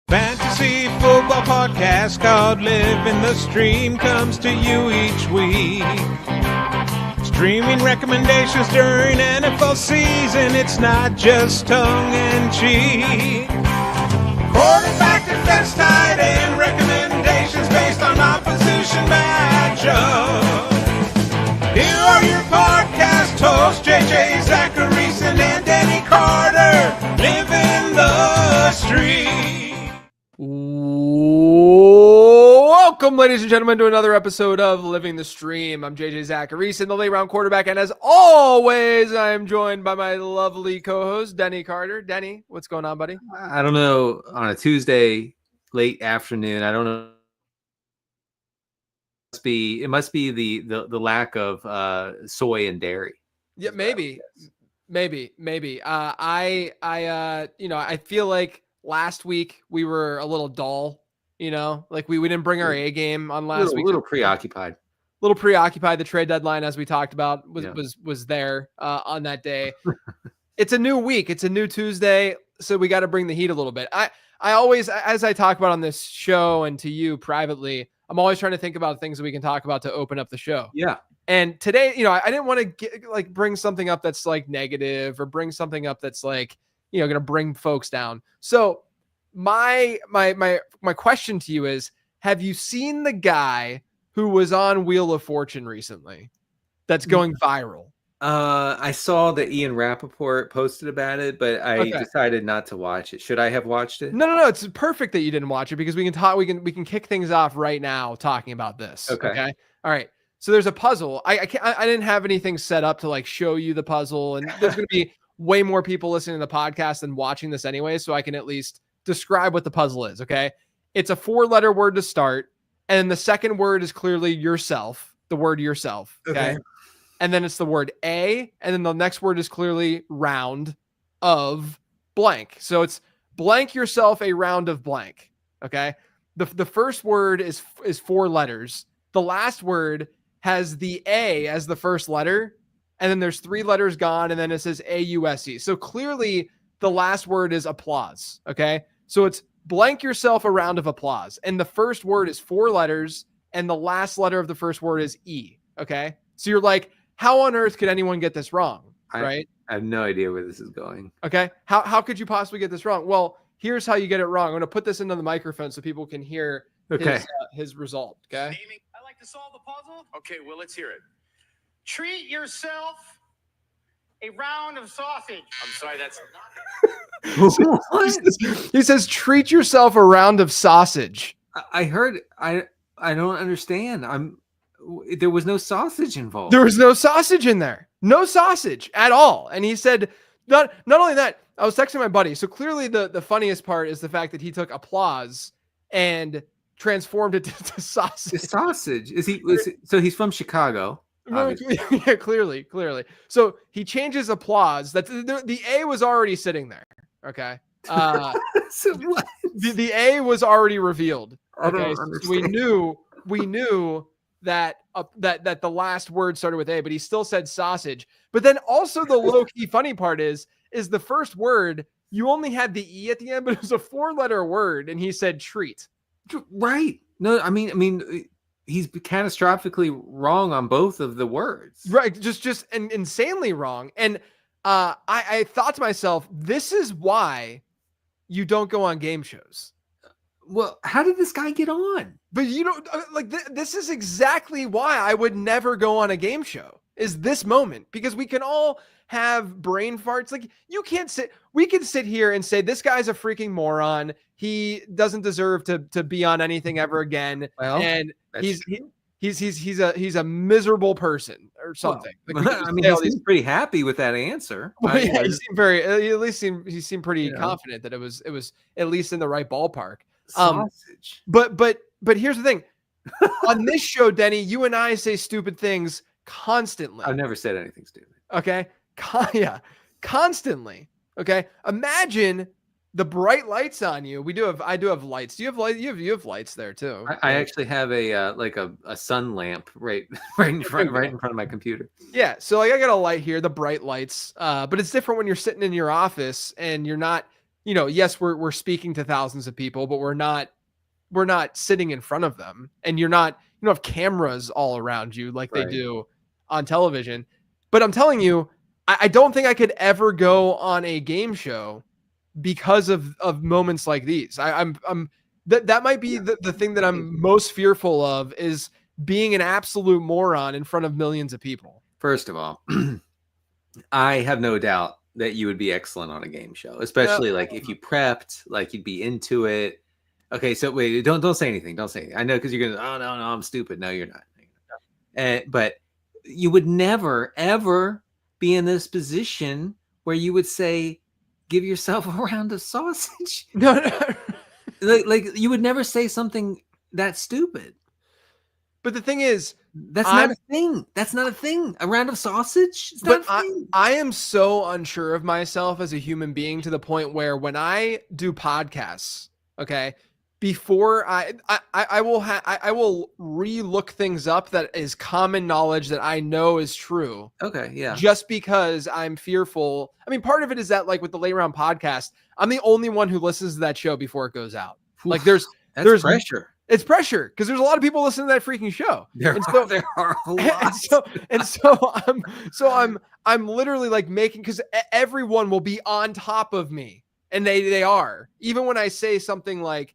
Fantasy football podcast called Living the Stream comes to you each week. Streaming recommendations during NFL season, it's not just tongue-in-cheek. Quarterback, defense, tight end recommendations based on opposition matchup. Here are your podcast hosts, JJ Zacharyson and Danny Carter, living the stream. Welcome, ladies and gentlemen, to another episode of Living the Stream. I'm JJ Zacharyson, the late-round quarterback, and as always, I am joined by my lovely co-host, Denny Carter. Denny, what's going on, buddy? I don't know. On a Tuesday late afternoon, I don't know. It must be the lack of soy and dairy. Yeah, maybe. I feel like last week we were a little dull. Like we didn't bring our A game on last week. A little preoccupied. The trade deadline, as we talked about, was there on that day. It's a new week. It's a new Tuesday. So we got to bring the heat a little bit. I always, as I talk about on this show and to you privately, I'm always trying to think about things that we can talk about to open up the show. Yeah. And today, I didn't want to bring something up that's like negative or bring something up that's like, going to bring folks down. So my question to you is, have you seen the guy who was on Wheel of Fortune recently that's going viral? I saw that Ian Rappaport posted about it, but I decided not to watch it. Should I have watched it? No. It's perfect that you didn't watch it because we can talk. We can kick things off right now talking about this. Okay. All right. So there's a puzzle. I didn't have anything set up to like show you the puzzle, and there's going to be way more people listening to the podcast than watching this anyway. So I can at least describe what the puzzle is. Okay. It's a 4-letter word to start. And the second word is clearly yourself, the word yourself. Okay. And then it's the word a, and then the next word is clearly round of blank. So it's blank yourself a round of blank. Okay. The first word is 4 letters. The last word has the A as the first letter. And then there's 3 letters gone. And then it says AUSE. So clearly the last word is applause. Okay. So it's blank yourself a round of applause. And the first word is 4 letters. And the last letter of the first word is E. Okay. So you're like, how on earth could anyone get this wrong? Right? I have no idea where this is going. Okay. How could you possibly get this wrong? Well, here's how you get it wrong. I'm going to put this into the microphone so people can hear his result. Okay. I like to solve the puzzle. Okay, well, let's hear it. Treat yourself a round of sausage. I'm sorry, that's not. He says, treat yourself a round of sausage. I heard. I don't understand. There was no sausage involved. There was no sausage in there. No sausage at all. And he said, not only that, I was texting my buddy. So clearly the funniest part is the fact that he took applause and transformed it to sausage. The sausage. So he's from Chicago. Yeah, clearly. So he changes applause. That the A was already sitting there. Okay. So what? The A was already revealed. Okay. So we knew that the last word started with A, but he still said sausage. But then also the low-key funny part is the first word, you only had the E at the end, but it was a 4-letter word, and he said treat. Right. No, I mean, he's catastrophically wrong on both of the words. Right. Just insanely wrong. And I thought to myself, this is why you don't go on game shows. Well, how did this guy get on? But you don't this is exactly why I would never go on a game show, is this moment, because we can all have brain farts. Like we can sit here and say, this guy's a freaking moron. He doesn't deserve to be on anything ever again. Well, and he's a miserable person or something. Well, he seemed pretty happy with that answer. Well, yeah, he seemed pretty confident that it was at least in the right ballpark. Sausage. But here's the thing. On this show, Denny, you and I say stupid things constantly. I've never said anything stupid. Okay. Constantly. Okay. Imagine the bright lights on you. I do have lights. Do you have light? You have lights there too. I actually have a sun lamp right in front of my computer. Yeah. So I got a light here, the bright lights. But it's different when you're sitting in your office and you're not yes, we're speaking to thousands of people, but we're not sitting in front of them, and you don't have cameras all around you like they do on television. But I'm telling you, I don't think I could ever go on a game show because of moments like these. I'm that might be the thing that I'm most fearful of, is being an absolute moron in front of millions of people. First of all, I have no doubt that you would be excellent on a game show, especially like if you prepped, like you'd be into it. Okay, so wait, don't say anything. Don't say anything. I know, because you're gonna, oh no, I'm stupid. No, you're not. But you would never ever be in this position where you would say, "Give yourself a round of sausage." No. like you would never say something that stupid. But the thing is, that's not a thing. That's not a thing. A round of sausage? It's not a thing. I am so unsure of myself as a human being, to the point where when I do podcasts, okay, before I will re-look things up that is common knowledge that I know is true. Okay, yeah. Just because I'm fearful. I mean, part of it is that, like with the Late Round podcast, I'm the only one who listens to that show before it goes out. Oof, like there's pressure. It's pressure because there's a lot of people listening to that freaking show. There are a lot. I'm literally like making, because everyone will be on top of me, and they are, even when I say something like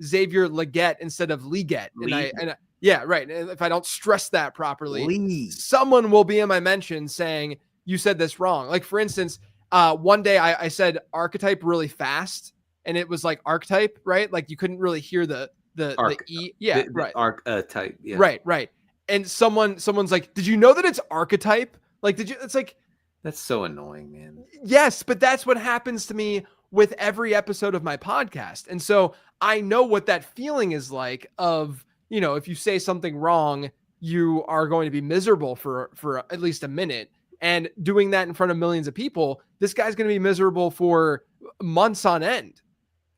Xavier Leggett instead of Leggett, and yeah, right. And if I don't stress that properly, someone will be in my mention saying you said this wrong. Like for instance, one day I said archetype really fast, and it was like archetype, right? Like you couldn't really hear the E. Yeah, right. Archetype. Yeah. Right. And someone's like, did you know that it's archetype? Like, it's like, that's so annoying, man. Yes, but that's what happens to me with every episode of my podcast. And so I know what that feeling is like of, if you say something wrong, you are going to be miserable for at least a minute. And doing that in front of millions of people, this guy's going to be miserable for months on end.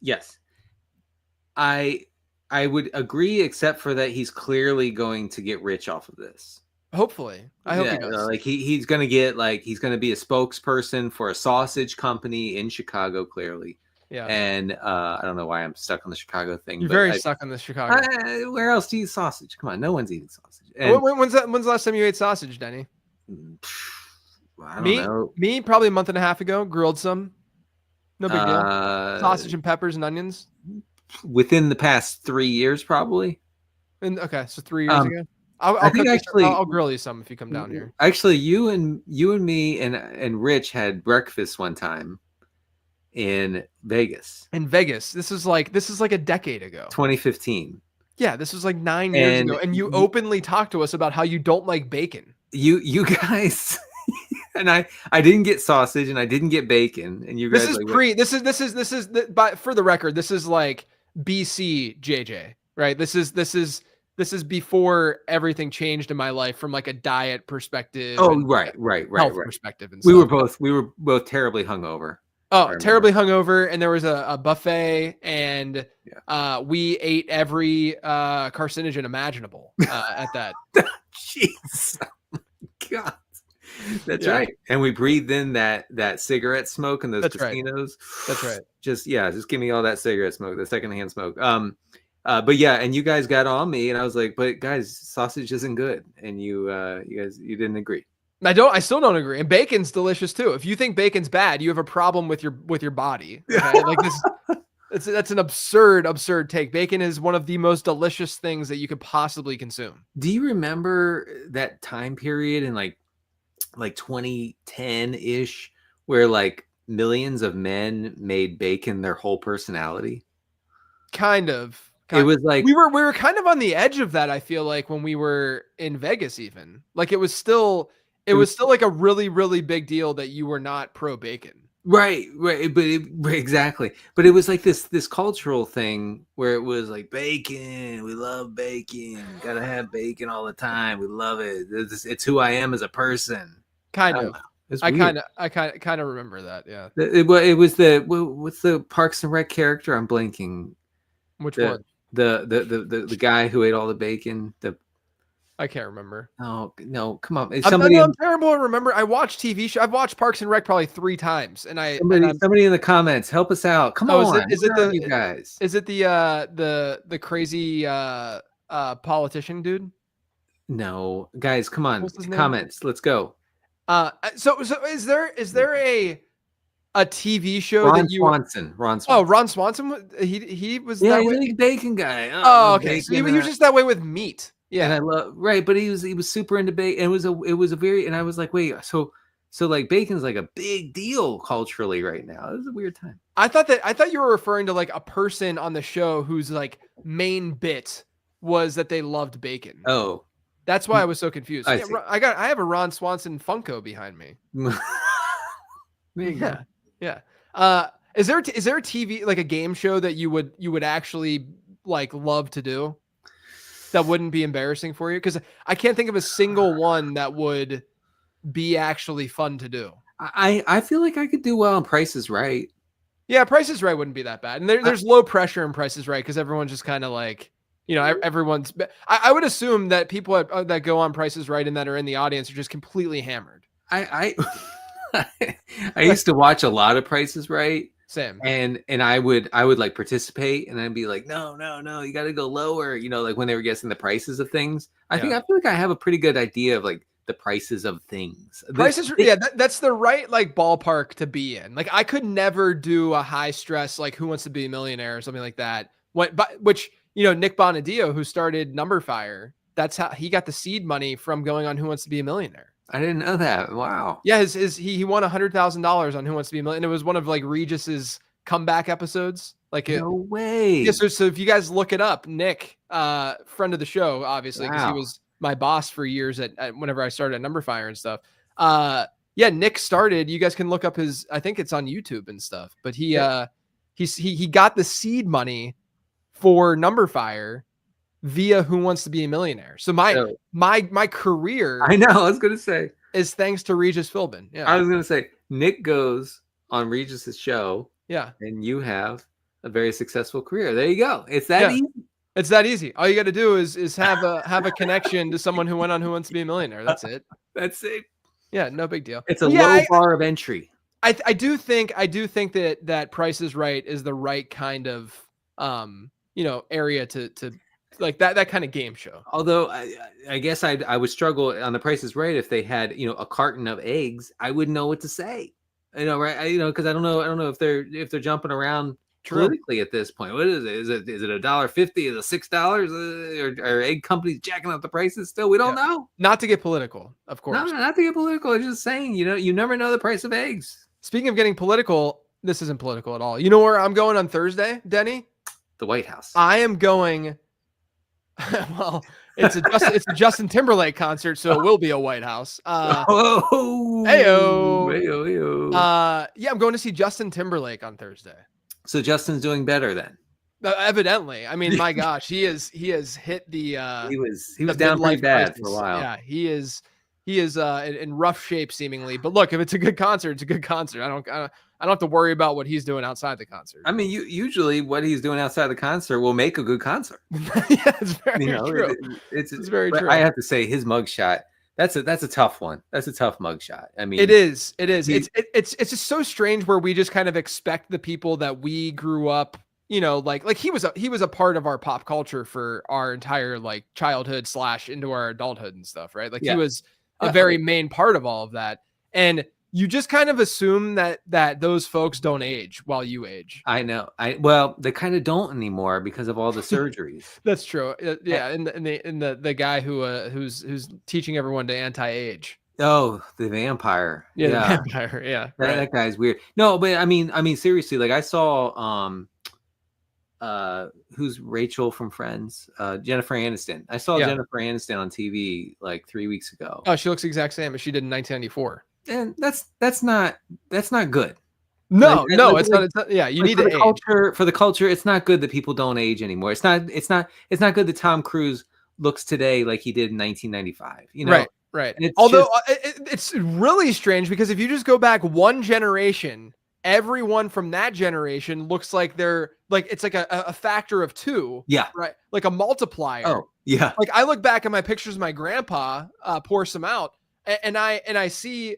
Yes. I would agree, except for that he's clearly going to get rich off of this. Hopefully. I hope he does. Like he's going to get, like, he's going to be a spokesperson for a sausage company in Chicago, clearly. Yeah. And I don't know why I'm stuck on the Chicago thing. You're very stuck on the Chicago. Where else do you eat sausage? Come on, no one's eating sausage. And, when's the last time you ate sausage, Denny? I don't know. Me, probably a month and a half ago, grilled some. No big deal. Sausage and peppers and onions. Within the past 3 years, probably. And okay, so 3 years ago. I'll grill you some if you come down here. Actually, you and me and Rich had breakfast one time in Vegas. This is like a decade ago. 2015. Yeah, this was like 9 years ago, and you openly talked to us about how you don't like bacon. You guys. And I didn't get sausage and I didn't get bacon, and you guys. This is but for the record, this is like BC JJ, right? This is before everything changed in my life from like a diet perspective. Oh, right. Health perspective. And we were both terribly hungover. Oh, terribly hungover, and there was a buffet, and we ate every carcinogen imaginable at that. Jeez, oh my God. That's right. And we breathed in that cigarette smoke in those casinos. Right. That's right. Just give me all that cigarette smoke, the secondhand smoke. But yeah, and you guys got on me, and I was like, but guys, sausage isn't good. And you didn't agree. I still don't agree. And bacon's delicious too. If you think bacon's bad, you have a problem with your body. Okay? Like this, that's an absurd take. Bacon is one of the most delicious things that you could possibly consume. Do you remember that time period in like 2010-ish where like millions of men made bacon their whole personality? Kind of. It was like we were kind of on the edge of that, I feel like, when we were in Vegas even. Like it was still like a really, really big deal that you were not pro bacon. Right. Exactly. But it was like this cultural thing where it was like bacon. We love bacon. Gotta have bacon all the time. We love it. It's who I am as a person. Kind of. I kind of remember that. Yeah. It was what's the Parks and Rec character? I'm blanking. Which one? The guy who ate all the bacon. I can't remember. No, come on. I'm terrible at remember. I watch TV show. I've watched Parks and Rec probably 3 times, and somebody in the comments, help us out. Come on, you guys? Is it the crazy politician dude? No, guys, come on, comments. Let's go. So is there a TV show Ron that you Swanson. Oh, Ron Swanson. He was that way. He's a bacon guy. Okay. So he was just that way with meat. Yeah, and I love but he was super into bacon. And it was a very, and I was like, wait, so like bacon's like a big deal culturally right now. It was a weird time. I thought you were referring to like a person on the show whose like main bit was that they loved bacon. Oh, that's why I was so confused. I have a Ron Swanson Funko behind me. Yeah. Is there a TV, like a game show that you would actually like love to do that wouldn't be embarrassing for you? Because I can't think of a single one that would be actually fun to do. I feel like I could do well on Price is Right. Yeah, Price is Right wouldn't be that bad. And there's low pressure in Price is Right because everyone's just kind of like, everyone's. I would assume that people that go on Price is Right and that are in the audience are just completely hammered. I used to watch a lot of Price is Right. Same. And I would like participate, and I'd be like, no, you got to go lower. Like when they were guessing the prices of things. I feel like I have a pretty good idea of like the prices of things. That's the right like ballpark to be in. Like I could never do a high stress like Who Wants to Be a Millionaire or something like that. Which Nick Bonadio, who started Number Fire, that's how he got the seed money from going on Who Wants to Be a Millionaire. I didn't know that. Wow. Yeah, he won $100,000 on Who Wants to Be a Millionaire, and it was one of like Regis's comeback episodes. Like no way. Yeah, so if you guys look it up, Nick, friend of the show, obviously, because he was my boss for years at whenever I started at Number Fire and stuff. Nick started. You guys can look up his. I think it's on YouTube and stuff. But he got the seed money for Number Fire via Who Wants to Be a Millionaire. So my career, I know, I was gonna say, is thanks to Regis Philbin. Yeah, I was gonna say Nick goes on Regis's show. Yeah, and you have a very successful career. There you go. It's that easy. It's that easy. All you got to do is have a connection to someone who went on Who Wants to Be a Millionaire. That's it. That's it. Yeah, no big deal. It's a low bar of entry. I do think that Price is Right is the right kind of area to like that kind of game show. Although I guess I would struggle on the Price is Right if they had a carton of eggs. I wouldn't know what to say. Right? Because I don't know if they're jumping around politically at this point. What is it? Is it $1.50? Is it $6? Are egg companies jacking up the prices still? We don't know. Not to get political, of course. No, not to get political. I'm just saying, you never know the price of eggs. Speaking of getting political, this isn't political at all. You know where I'm going on Thursday, Denny? The White House. I am going. Well, it's a Justin Timberlake concert, so it will be a White House. Heyo. Yeah, I'm going to see Justin Timberlake on Thursday. So Justin's doing better then. Evidently, I mean, my gosh, he has hit the. He was down pretty bad for a while. Yeah, he is in rough shape seemingly. But look, if it's a good concert, it's a good concert. I don't have to worry about what he's doing outside the concert. I mean, usually what he's doing outside the concert will make a good concert. Yeah, it's very true. It's very true. I have to say his mugshot. That's a tough one. That's a tough mugshot. I mean, it is. It's just so strange where we just kind of expect the people that we grew up, like he was a part of our pop culture for our entire like childhood / into our adulthood and stuff, right? Like he was a very main part of all of that, and you just kind of assume that those folks don't age while you age. I know. Well, they kind of don't anymore because of all the surgeries. That's true. Yeah, and the guy who's teaching everyone to anti-age. Oh, the vampire. Yeah, the vampire. Yeah, that guy's weird. No, but I mean, seriously, like I saw who's Rachel from Friends? Jennifer Aniston. I saw Jennifer Aniston on TV like 3 weeks ago. Oh, she looks the exact same as she did in 1994. And that's not good. No, it's not. Yeah, you need to age. For the culture, it's not good that people don't age anymore. It's not good that Tom Cruise looks today like he did in 1995. Right. Although it's really strange because if you just go back one generation, everyone from that generation looks like they're like, it's like a factor of 2. Yeah. Right. Like a multiplier. Oh, yeah. Like I look back at my pictures of my grandpa, pour some out, and I see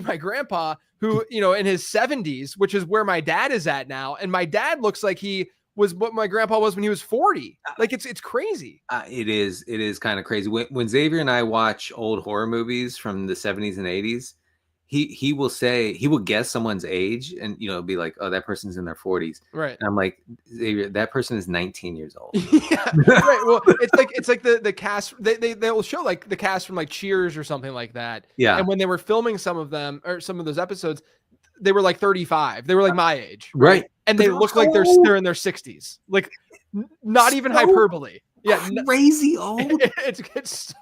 my grandpa who, you know, in his 70s, which is where my dad is at now. And my dad looks like he was what my grandpa was when he was 40. Like it's crazy. It is kind of crazy. When Xavier and I watch old horror movies from the 70s and 80s, he will guess someone's age and, you know, be like, oh, that person's in their 40s. Right. And I'm like, Xavier, that person is 19 years old. Yeah. Right. Well, it's like the cast, they'll show like the cast from like Cheers or something like that. Yeah. And when they were filming some of them or some of those episodes, they were like 35. They were like my age. Right. And they look like they're in their 60s. Like not even hyperbole. Yeah. Crazy old. It's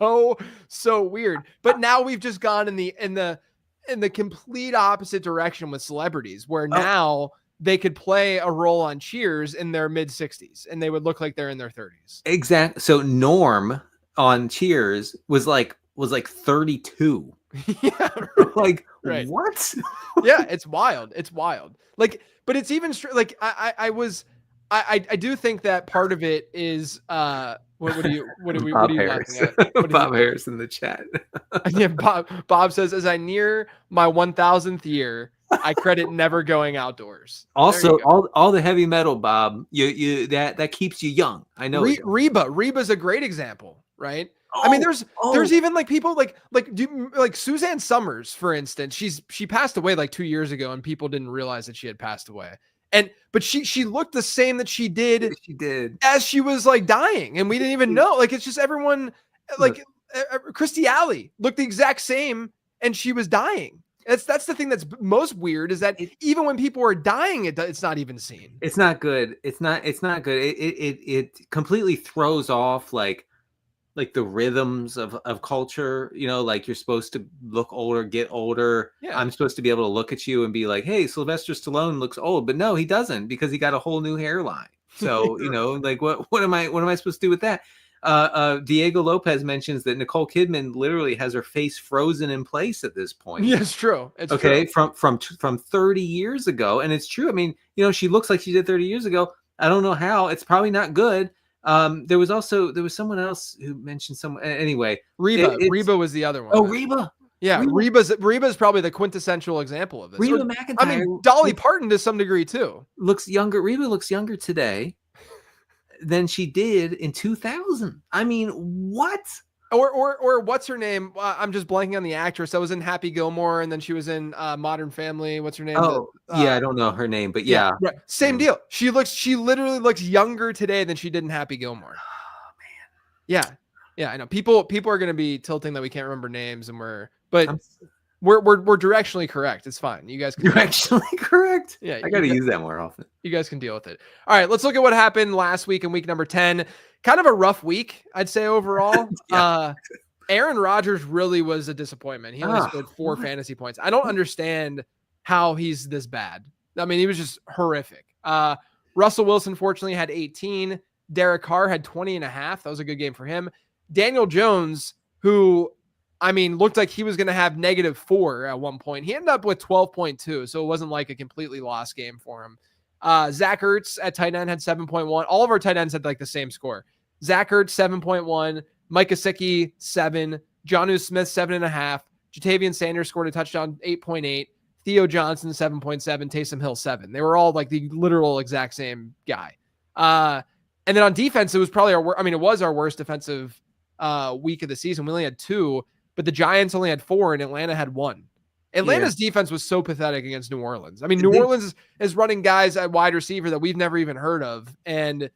so weird. But now we've just gone in the complete opposite direction with celebrities, where now they could play a role on Cheers in their mid 60s and they would look like they're in their 30s. Exactly. So Norm on Cheers was like 32. Yeah. Like, right. What? Yeah, it's wild. It's wild. Like, but it's even like I do think that part of it is what are you laughing at? Bob Harris in the chat. Yeah, Bob says, as I near my 1000th year, I credit never going outdoors. Also, all the heavy metal, Bob, you that keeps you young. I know. Reba's a great example, right? I mean, there's even like people like Suzanne Summers, for instance. She passed away like 2 years ago, and people didn't realize that she had passed away. But she looked the same that she did as she was like dying, and we didn't even know. Like it's just everyone like Christy Alley looked the exact same, and she was dying. That's the thing that's most weird, is that even when people are dying, it's not even seen. It's not good. It's not good. It completely throws off like the rhythms of culture, you know, like you're supposed to look older, get older. Yeah. I'm supposed to be able to look at you and be like, hey, Sylvester Stallone looks old, but no, he doesn't, because he got a whole new hairline. So, you know, like what am I supposed to do with that? Diego Lopez mentions that Nicole Kidman literally has her face frozen in place at this point. Yeah, it's true. It's okay. True. From 30 years ago. And it's true. I mean, you know, she looks like she did 30 years ago. I don't know how. It's probably not good. There was someone else who mentioned anyway. Reba was the other one. Oh, Reba. Yeah, Reba's probably the quintessential example of this. Reba McEntire. I mean, Dolly Parton to some degree too. Looks younger. Reba looks younger today than she did in 2000. I mean, what? Or what's her name? I'm just blanking on the actress that was in Happy Gilmore, and then she was in Modern Family. What's her name? Oh, yeah, I don't know her name, but yeah. Right. Same deal. She literally looks younger today than she did in Happy Gilmore. Oh man. Yeah, I know. People are going to be tilting that we can't remember names, and we're directionally correct. It's fine. You guys can directionally correct. Yeah, I got to use that more often. You guys can deal with it. All right, let's look at what happened last week in week number 10. Kind of a rough week, I'd say, overall. Yeah. Aaron Rodgers really was a disappointment. He only scored 4 fantasy points. I don't understand how he's this bad. I mean, he was just horrific. Russell Wilson, fortunately, had 18. Derek Carr had 20.5. That was a good game for him. Daniel Jones, who, I mean, looked like he was going to have -4 at one point. He ended up with 12.2, so it wasn't like a completely lost game for him. Zach Ertz at tight end had 7.1. All of our tight ends had like the same score. Zach Ertz 7.1, Mike Gesicki 7, Jonnu Smith 7.5, Jatavian Sanders scored a touchdown 8.8, Theo Johnson 7.7, Taysom Hill 7. They were all like the literal exact same guy. And then on defense, it was probably it was our worst defensive week of the season. We only had 2, but the Giants only had 4 and Atlanta had 1. Atlanta's defense was so pathetic against New Orleans. I mean, New Orleans is running guys at wide receiver that we've never even heard of, and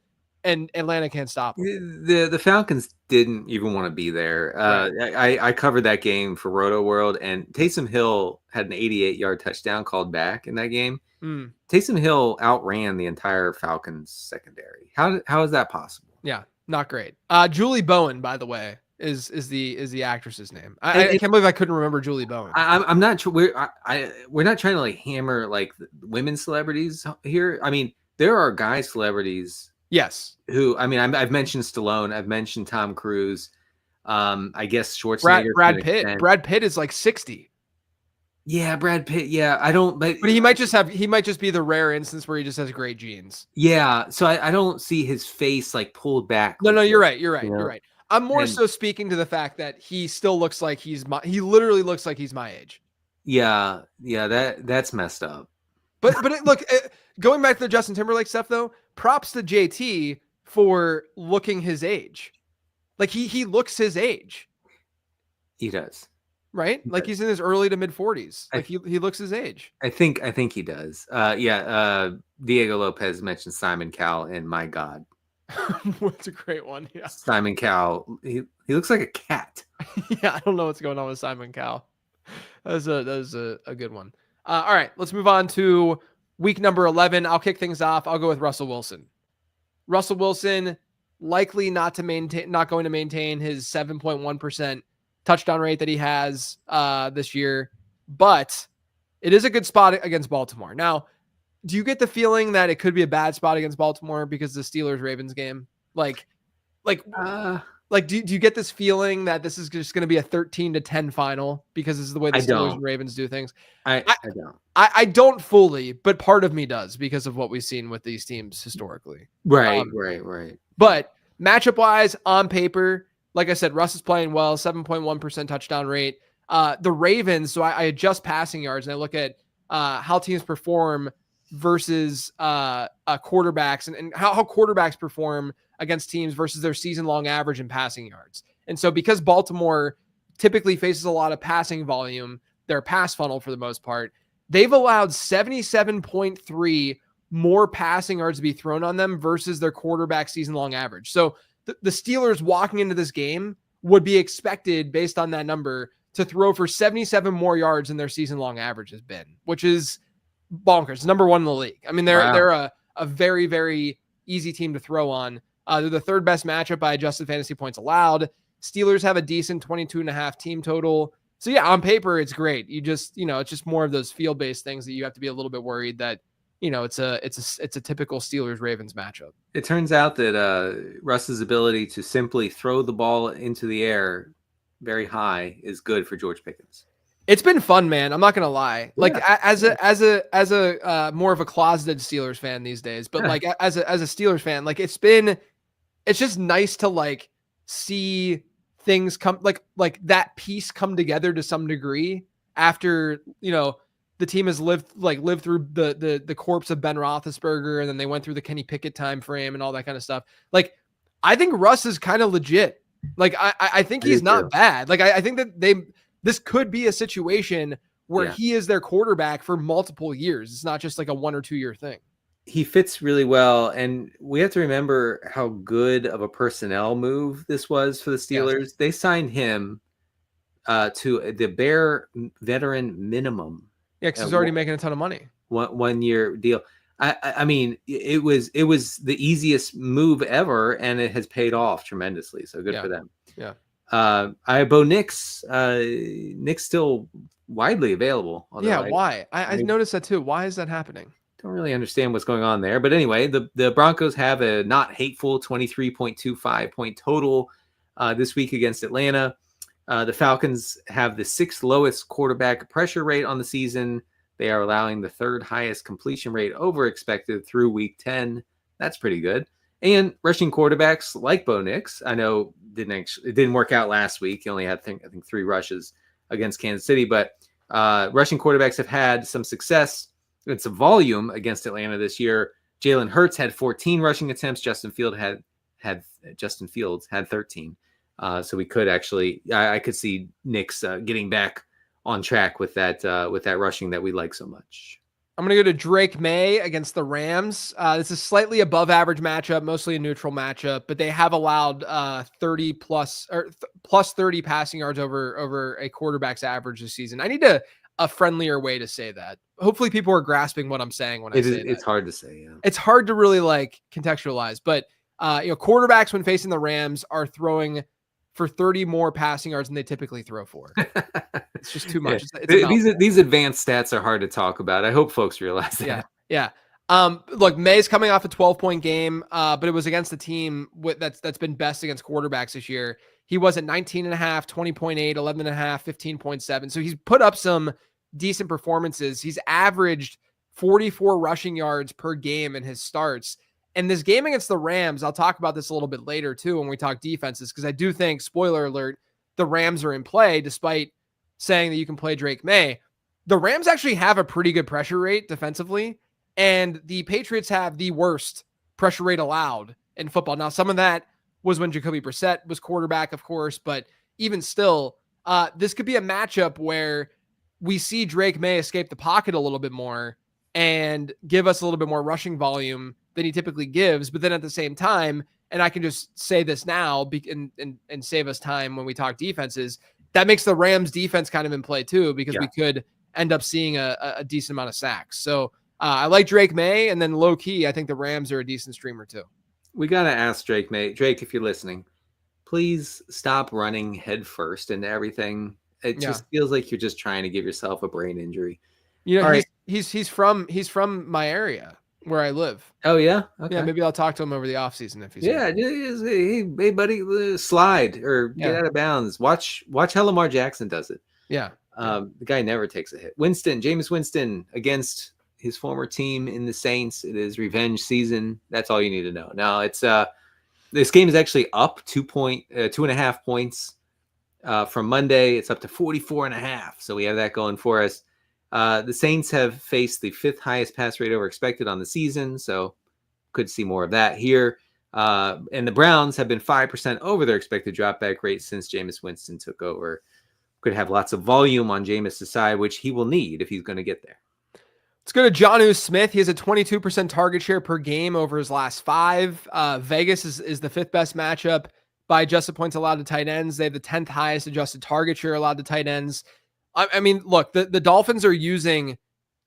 Atlanta can't stop them. The Falcons didn't even want to be there. Right. I covered that game for Roto World, and Taysom Hill had an 88-yard touchdown called back in that game. Taysom Hill outran the entire Falcons secondary. How is that possible? Yeah, not great. Julie Bowen, by the way, is the actress's name. I can't believe I couldn't remember Julie Bowen. I'm not sure. We're not trying to like hammer like women celebrities here. I mean, there are guy celebrities. Yes. Who, I mean, I've mentioned Stallone. I've mentioned Tom Cruise. I guess Schwarzenegger. Brad Pitt. Brad Pitt is like 60. Yeah, Brad Pitt. Yeah, I don't. But he might just be the rare instance where he just has great genes. Yeah, so I don't see his face like pulled back. No, like you're this, right. You're right. you know? You're right. I'm more so speaking to the fact that he still looks like he literally looks like he's my age. Yeah, that's messed up. But look, going back to the Justin Timberlake stuff though, props to JT for looking his age. Like he looks his age. He does. Right? Like he's in his early to mid 40s. Like he looks his age. I think he does. Diego Lopez mentioned Simon Cowell, and my God. What's a great one. Yeah. Simon Cowell, he looks like a cat. Yeah, I don't know what's going on with Simon Cowell. That was a good one. All right, let's move on to week number 11. I'll kick things off. I'll go with Russell Wilson. Russell Wilson likely not going to maintain his 7.1% touchdown rate that he has this year, but it is a good spot against Baltimore. Now, do you get the feeling that it could be a bad spot against Baltimore because of the Steelers-Ravens game? Do you get this feeling that this is just going to be a 13-10 final because this is the way the Steelers and Ravens do things? I don't. I don't fully, but part of me does because of what we've seen with these teams historically. Right. But matchup-wise, on paper, like I said, Russ is playing well, 7.1% touchdown rate. The Ravens, so I adjust passing yards and I look at how teams perform versus quarterbacks and how quarterbacks perform against teams versus their season-long average in passing yards. And so because Baltimore typically faces a lot of passing volume, their pass funnel for the most part, they've allowed 77.3 more passing yards to be thrown on them versus their quarterback season-long average. So the Steelers walking into this game would be expected, based on that number, to throw for 77 more yards than their season-long average has been, which is bonkers. Number one in the league. I mean, they're a very, very easy team to throw on. They're the third best matchup by adjusted fantasy points allowed. Steelers have a decent 22.5 team total. So yeah, on paper, it's great. You just, it's just more of those field-based things that you have to be a little bit worried that, it's a typical Steelers-Ravens matchup. It turns out that Russ's ability to simply throw the ball into the air very high is good for George Pickens. It's been fun, man. I'm not gonna lie. Like as a more of a closeted Steelers fan these days, but like as a Steelers fan, like it's just nice to like see things come like that piece come together to some degree after the team has lived through the corpse of Ben Roethlisberger, and then they went through the Kenny Pickett time frame and all that kind of stuff. Like I think Russ is kind of legit. Like I think he's not bad. Like I think that this could be a situation where he is their quarterback for multiple years. It's not just like a 1 or 2 year thing. He fits really well. And we have to remember how good of a personnel move this was for the Steelers. Yes. They signed him to the bare veteran minimum. Yeah, because he's already making a ton of money. 1 year deal. I mean, it was the easiest move ever, and it has paid off tremendously. So good for them. Yeah. I have Bo Nix. Nick's still widely available. Why? I noticed that too. Why is that happening? Don't really understand what's going on there. But anyway, the Broncos have a not hateful 23.25 point total this week against Atlanta. The Falcons have the 6th lowest quarterback pressure rate on the season. They are allowing the 3rd highest completion rate over expected through week 10. That's pretty good. And rushing quarterbacks like Bo Nix, I know it didn't work out last week. He only had, I think 3 rushes against Kansas City. But rushing quarterbacks have had some success and some volume against Atlanta this year. Jalen Hurts had 14 rushing attempts. Justin Fields had 13. So we could actually, I could see Nix getting back on track with that rushing that we like so much. I'm going to go to Drake May against the Rams. This is slightly above average matchup, mostly a neutral matchup, but they have allowed 30 plus 30 passing yards over a quarterback's average this season. I need a friendlier way to say that. Hopefully people are grasping what I'm saying when I say that. It's hard to say. Yeah. It's hard to really like contextualize, but quarterbacks when facing the Rams are throwing for 30 more passing yards than they typically throw for. It's just too much. These advanced stats are hard to talk about. I hope folks realize that. Yeah. Look, May's coming off a 12-point game, but it was against the team that's been best against quarterbacks this year. He was at 19.5, 20.8, 11.5, 15.7. So he's put up some decent performances. He's averaged 44 rushing yards per game in his starts. And this game against the Rams, I'll talk about this a little bit later too when we talk defenses, because I do think, spoiler alert, the Rams are in play despite saying that you can play Drake May. The Rams actually have a pretty good pressure rate defensively, and the Patriots have the worst pressure rate allowed in football. Now, some of that was when Jacoby Brissett was quarterback, of course, but even still, this could be a matchup where we see Drake May escape the pocket a little bit more and give us a little bit more rushing volume than he typically gives. But then at the same time, and I can just say this now and save us time when we talk defenses, that makes the Rams defense kind of in play too, because we could end up seeing a decent amount of sacks. So I like Drake May, and then low key, I think the Rams are a decent streamer too. We got to ask Drake May. Drake, if you're listening, please stop running head first into everything. It just feels like you're just trying to give yourself a brain injury. You know, he's from my area where I live. Oh yeah, okay. Yeah. Maybe I'll talk to him over the offseason if he's hey buddy, slide or get out of bounds. Watch how Lamar Jackson does it. Yeah. The guy never takes a hit. Jameis Winston against his former team in the Saints. It is revenge season. That's all you need to know. Now it's this game is actually up 2.5 points from Monday. It's up to 44.5. So we have that going for us. The Saints have faced the 5th highest pass rate over expected on the season, so could see more of that here. And the Browns have been 5% over their expected dropback rate since Jameis Winston took over. Could have lots of volume on Jameis' side, which he will need if he's going to get there. Let's go to Jonnu Smith. He has a 22% target share per game over his last 5. Vegas is the 5th best matchup by adjusted points allowed to tight ends. They have the 10th highest adjusted target share allowed to tight ends. I mean, look, the Dolphins are using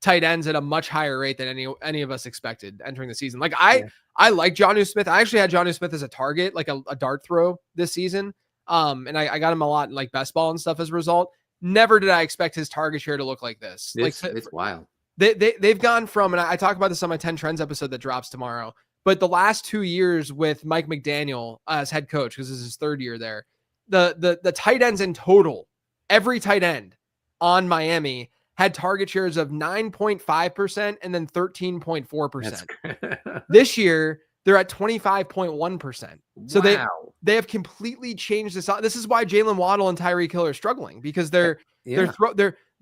tight ends at a much higher rate than any of us expected entering the season. Like I like Jonnu Smith. I actually had Jonnu Smith as a target, like a dart throw this season. And I got him a lot in like best ball and stuff as a result. Never did I expect his target share to look like this. It's wild. They've gone from, and I talk about this on my 10 Trends episode that drops tomorrow, but the last 2 years with Mike McDaniel as head coach, because this is his 3rd year there, the tight ends in total, every tight end on Miami had target shares of 9.5% and then 13.4%. This year, they're at 25.1%. So they have completely changed this. This is why Jalen Waddle and Tyreek Hill are struggling, because their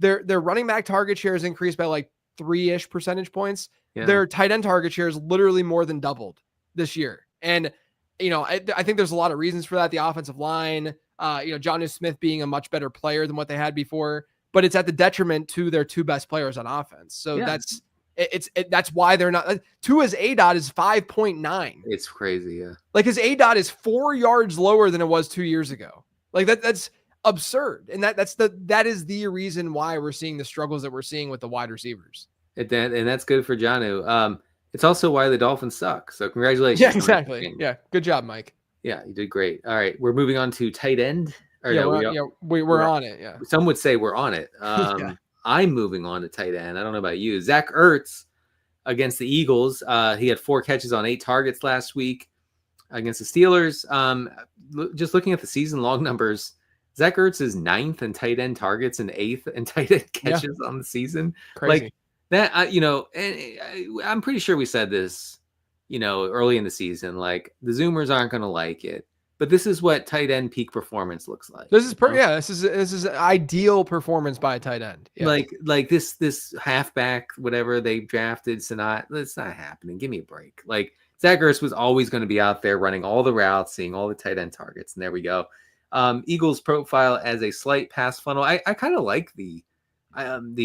running back target shares increased by like 3-ish percentage points. Their tight end target shares literally more than doubled this year. And, you know, I think there's a lot of reasons for that. The offensive line, Jonnu Smith being a much better player than what they had before, but it's at the detriment to their 2 best players on offense. So that's why they're not. Tua's ADOT is 5.9. It's crazy. Yeah. Like his ADOT is 4 yards lower than it was 2 years ago. Like that's absurd. And that is the reason why we're seeing the struggles that we're seeing with the wide receivers. And that's good for Jonnu. It's also why the Dolphins suck. So congratulations. Yeah, exactly. Yeah. Good job, Mike. Yeah, you did great. All right. We're moving on to tight end. We're on it. Yeah. Some would say we're on it. I'm moving on to tight end. I don't know about you. Zach Ertz against the Eagles. He had 4 catches on 8 targets last week against the Steelers. Just looking at the season long numbers, Zach Ertz is 9th in tight end targets and 8th in tight end catches on the season. Crazy. Like that, I'm pretty sure we said this, early in the season, like the Zoomers aren't going to like it, but this is what tight end peak performance looks like. This is this is ideal performance by a tight end. Yeah. Like this halfback, whatever they drafted, that's not happening. Give me a break. Like Zach Ertz was always going to be out there running all the routes, seeing all the tight end targets, and there we go. Eagles profile as a slight pass funnel. I kind of like the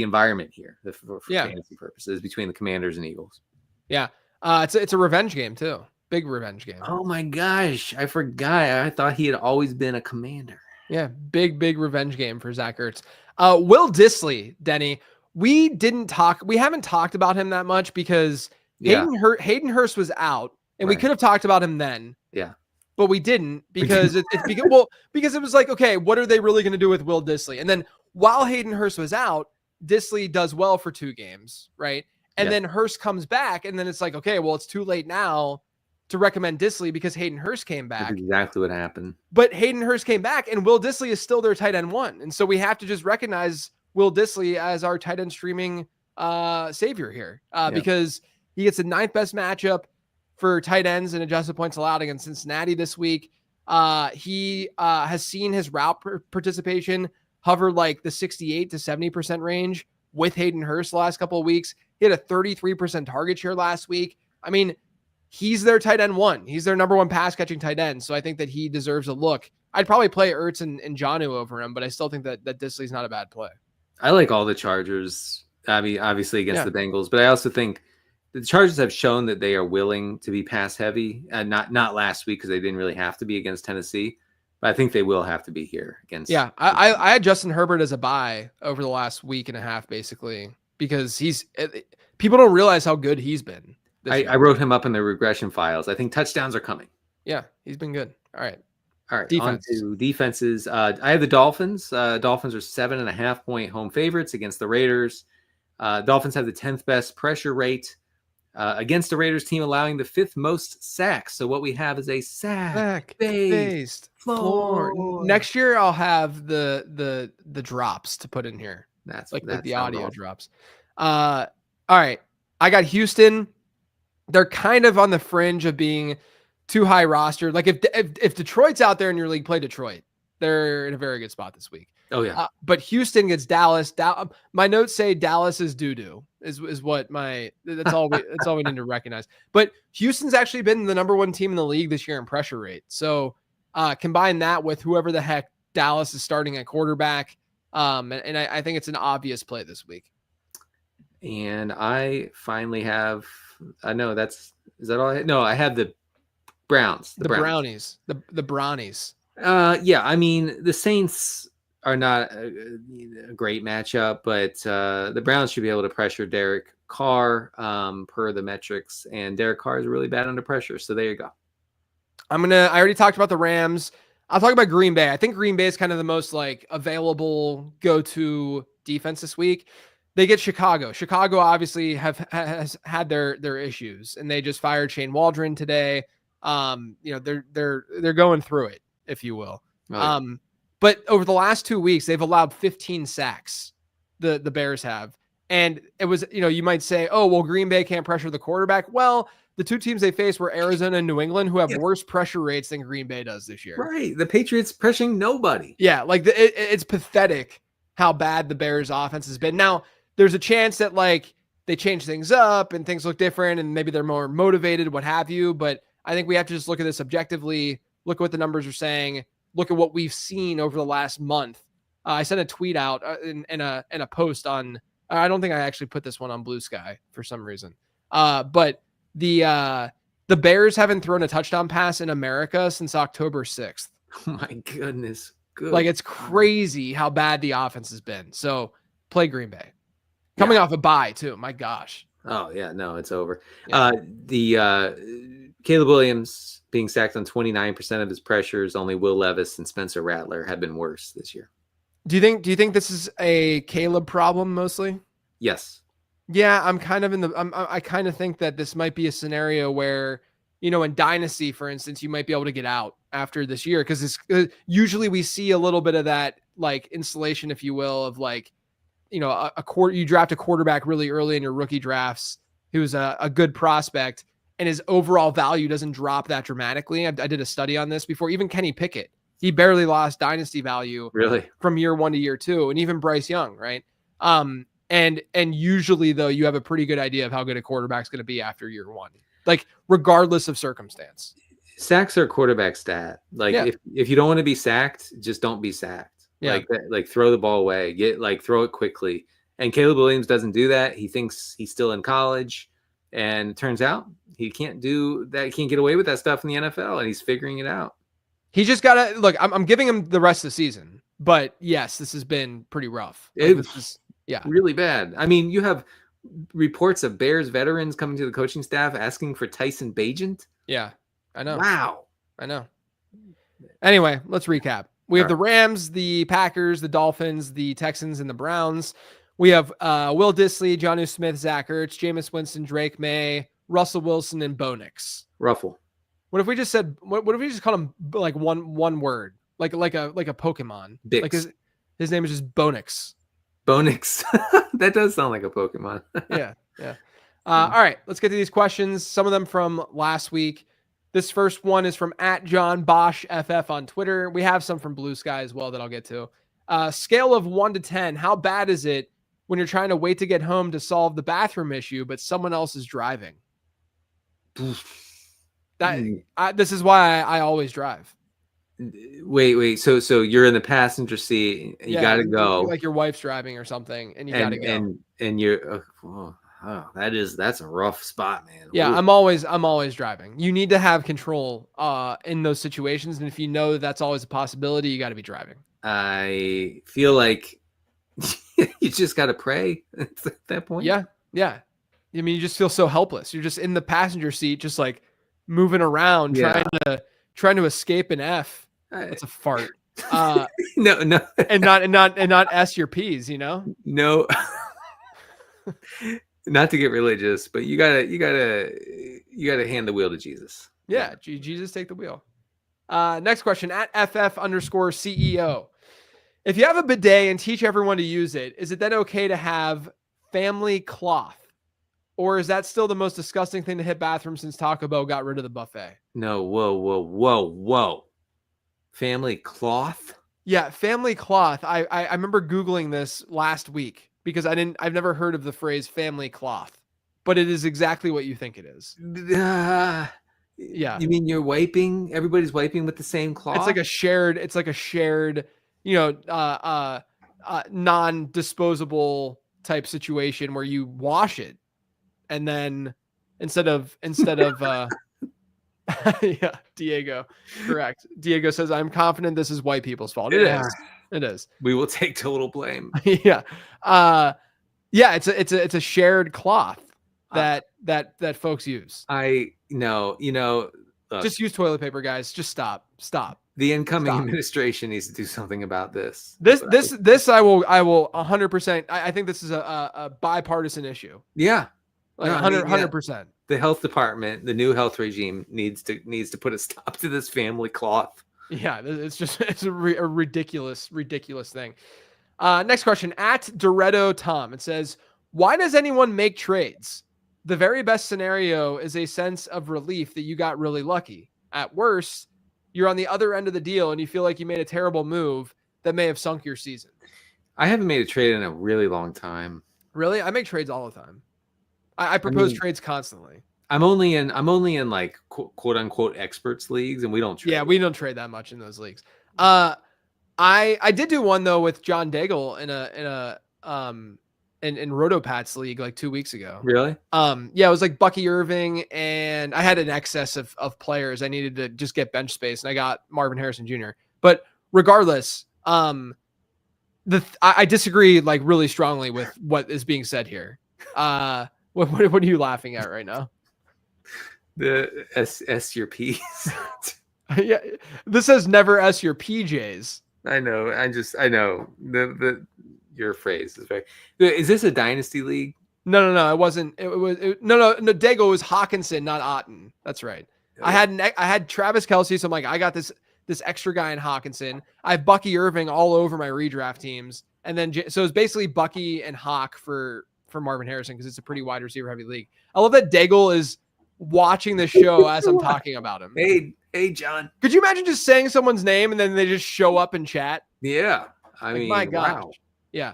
environment here for fantasy purposes between the Commanders and Eagles. Yeah. It's a revenge game too. Big revenge game. Oh my gosh. I forgot. I thought he had always been a Commander. Yeah. Big revenge game for Zach Ertz. Will Dissly, Denny, we haven't talked about him that much because Hayden Hurst was out and we could have talked about him then. Yeah. But we didn't because because it was like, okay, what are they really going to do with Will Dissly? And then while Hayden Hurst was out, Dissly does well for 2 games, right? And then Hurst comes back, and then it's like, okay, well, it's too late now to recommend Dissly because Hayden Hurst came back. That's exactly what happened. But Hayden Hurst came back, and Will Dissly is still their tight end 1. And so we have to just recognize Will Dissly as our tight end streaming savior here because he gets the 9th best matchup for tight ends and adjusted points allowed against Cincinnati this week. He has seen his route participation hover like the 68 to 70% range with Hayden Hurst the last couple of weeks. He had a 33% target share last week. I mean, he's their tight end 1. He's their number 1 pass catching tight end. So I think that he deserves a look. I'd probably play Ertz and Jonnu over him, but I still think that Dissly's not a bad play. I like all the Chargers. I mean, obviously against the Bengals, but I also think the Chargers have shown that they are willing to be pass heavy, and not last week because they didn't really have to be against Tennessee, but I think they will have to be here against. Yeah, I had Justin Herbert as a buy over the last week and a half, basically, because people don't realize how good he's been. I wrote him up in the regression files. I think touchdowns are coming. Yeah, he's been good. All right. Defense. On to defenses. I have the Dolphins. Dolphins are 7.5 point home favorites against the Raiders. Dolphins have the 10th best pressure rate against the Raiders team, allowing the 5th most sacks. So what we have is a sack-based floor. Next year, I'll have the drops to put in here. That's like the audio drops. All right. I got Houston. They're kind of on the fringe of being too high roster. Like if Detroit's out there in your league, play Detroit. They're in a very good spot this week. Oh yeah. But Houston gets Dallas. My notes say Dallas is doo-doo is what that's all we need to recognize. But Houston's actually been the number 1 team in the league this year in pressure rate. So combine that with whoever the heck Dallas is starting at quarterback. And I think it's an obvious play this week. And I finally have, is that all I had? No, I have the Browns. The Brownies. The Brownies. Yeah, I mean, the Saints are not a great matchup, but the Browns should be able to pressure Derek Carr per the metrics, and Derek Carr is really bad under pressure. So there you go. I already talked about the Rams. I'll talk about Green Bay. I think Green Bay is kind of the most like available go-to defense this week. They get Chicago. Chicago obviously has had their issues, and they just fired Shane Waldron today. They're going through it, if you will. Oh, yeah. But over the last 2 weeks, they've allowed 15 sacks. The Bears have, and it was you might say, oh well, Green Bay can't pressure the quarterback. Well, the 2 teams they faced were Arizona and New England, who have worse pressure rates than Green Bay does this year. Right, the Patriots pressuring nobody. Yeah, like it's pathetic how bad the Bears' offense has been. Now, there's a chance that like they change things up and things look different, and maybe they're more motivated, what have you. But I think we have to just look at this objectively, look at what the numbers are saying, look at what we've seen over the last month. I sent a tweet out in a post on, I don't think I actually put this one on Blue Sky for some reason. But the Bears haven't thrown a touchdown pass in America since October 6th. Oh my goodness. Good. Like it's crazy how bad the offense has been. So play Green Bay. Coming off a bye too. My gosh. Oh yeah, no, it's over. Yeah. Caleb Williams being sacked on 29% of his pressures. Only Will Levis and Spencer Rattler have been worse this year. Do you think this is a Caleb problem mostly? Yes. Yeah, I'm kind of I kind of think that this might be a scenario where, in Dynasty, for instance, you might be able to get out after this year because usually we see a little bit of that like installation, if you will, of like, you draft a quarterback really early in your rookie drafts who's a good prospect and his overall value doesn't drop that dramatically. I did a study on this before. Even Kenny Pickett, he barely lost dynasty value from year 1 to year 2, and even Bryce Young, right? And usually though, you have a pretty good idea of how good a quarterback's going to be after year 1, like regardless of circumstance. Sacks are a quarterback stat. Like if you don't want to be sacked, just don't be sacked. Yeah. Like throw the ball away, throw it quickly. And Caleb Williams doesn't do that. He thinks he's still in college, and it turns out he can't do that. He can't get away with that stuff in the NFL, and he's figuring it out. He just got to look. I'm giving him the rest of the season, but yes, this has been pretty rough. Really bad. I mean, you have reports of Bears veterans coming to the coaching staff asking for Tyson Bagent. Yeah, I know. Wow, I know. Anyway, let's recap. We have the Rams, the Packers, the Dolphins, the Texans, and the Browns. We have Will Dissly, Jonnu Smith, Zach Ertz, Jameis Winston, Drake May, Russell Wilson, and Bo Nix. Ruffle. What if we just said? What if we just called him like one word, like a Pokemon? Bix. Like his name is just Bo Nix. Bonix. That does sound like a Pokemon. Yeah. All right, let's get to these questions. Some of them from last week. This first one is from @JohnBoschFF on Twitter. We have some from Blue Sky as well that I'll get to. Scale of 1 to 10. How bad is it when you're trying to wait to get home to solve the bathroom issue, but someone else is driving? This is why I always drive. Wait. So you're in the passenger seat. You gotta go. Like your wife's driving or something, and you gotta go. And you're. That's a rough spot, man. Yeah, I'm always driving. You need to have control in those situations, and if you know that's always a possibility, you got to be driving. I feel like you just got to pray at that point. Yeah. I mean, you just feel so helpless. You're just in the passenger seat, just like moving around, trying to escape an F. That's a fart. No, and not S your P's. You know. No. Not to get religious, but you gotta hand the wheel to Jesus. Yeah, Jesus, take the wheel. Next question @FF_CEO. If you have a bidet and teach everyone to use it, is it then okay to have family cloth? Or is that still the most disgusting thing to hit bathrooms since Taco Bell got rid of the buffet? No, whoa. Family cloth? Yeah, family cloth. I remember Googling this last week because I've never heard of the phrase family cloth, but it is exactly what you think it is. Yeah. You mean you're wiping? Everybody's wiping with the same cloth? It's like a shared, non-disposable type situation where you wash it. And then instead of yeah, Diego, correct. Diego says, I'm confident this is white people's fault. It is. We will take total blame. Yeah. It's a shared cloth that folks use. Just use toilet paper, guys. Just stop. The incoming administration needs to do something about this. This I will 100%. I think this is a bipartisan issue. Yeah. Like 100%. The health department, the new health regime needs to put a stop to this family cloth. Yeah, it's a ridiculous thing. Next question @Doretto Tom. It says, why does anyone make trades? The very best scenario is a sense of relief that you got really lucky. At worst, you're on the other end of the deal and you feel like you made a terrible move that may have sunk your season. I haven't made a trade in a really long time. Really? I make trades all the time. I propose trades constantly. I'm only in like quote unquote experts leagues, and we don't trade. Yeah, we don't trade that much in those leagues. I did do one though with John Daigle in Rotopats league like 2 weeks ago. Really? Yeah, it was like Bucky Irving, and I had an excess of players. I needed to just get bench space, and I got Marvin Harrison Jr. But regardless, I disagree like really strongly with what is being said here. What are you laughing at right now? The S your P's. Yeah, this says never S your PJs. I know. I know. Your phrase is very. Is this a dynasty league? No. It wasn't. No. Dago was Hawkinson, not Otten. That's right. Oh. I had Travis Kelce, so I'm like, I got this extra guy in Hawkinson. I have Bucky Irving all over my redraft teams, and then so it's basically Bucky and Hawk for Marvin Harrison because it's a pretty wide receiver heavy league. I love that Daigle is watching the show as I'm talking about him. Hey, John. Could you imagine just saying someone's name and then they just show up in chat? Yeah. I mean, my gosh. Wow. Yeah.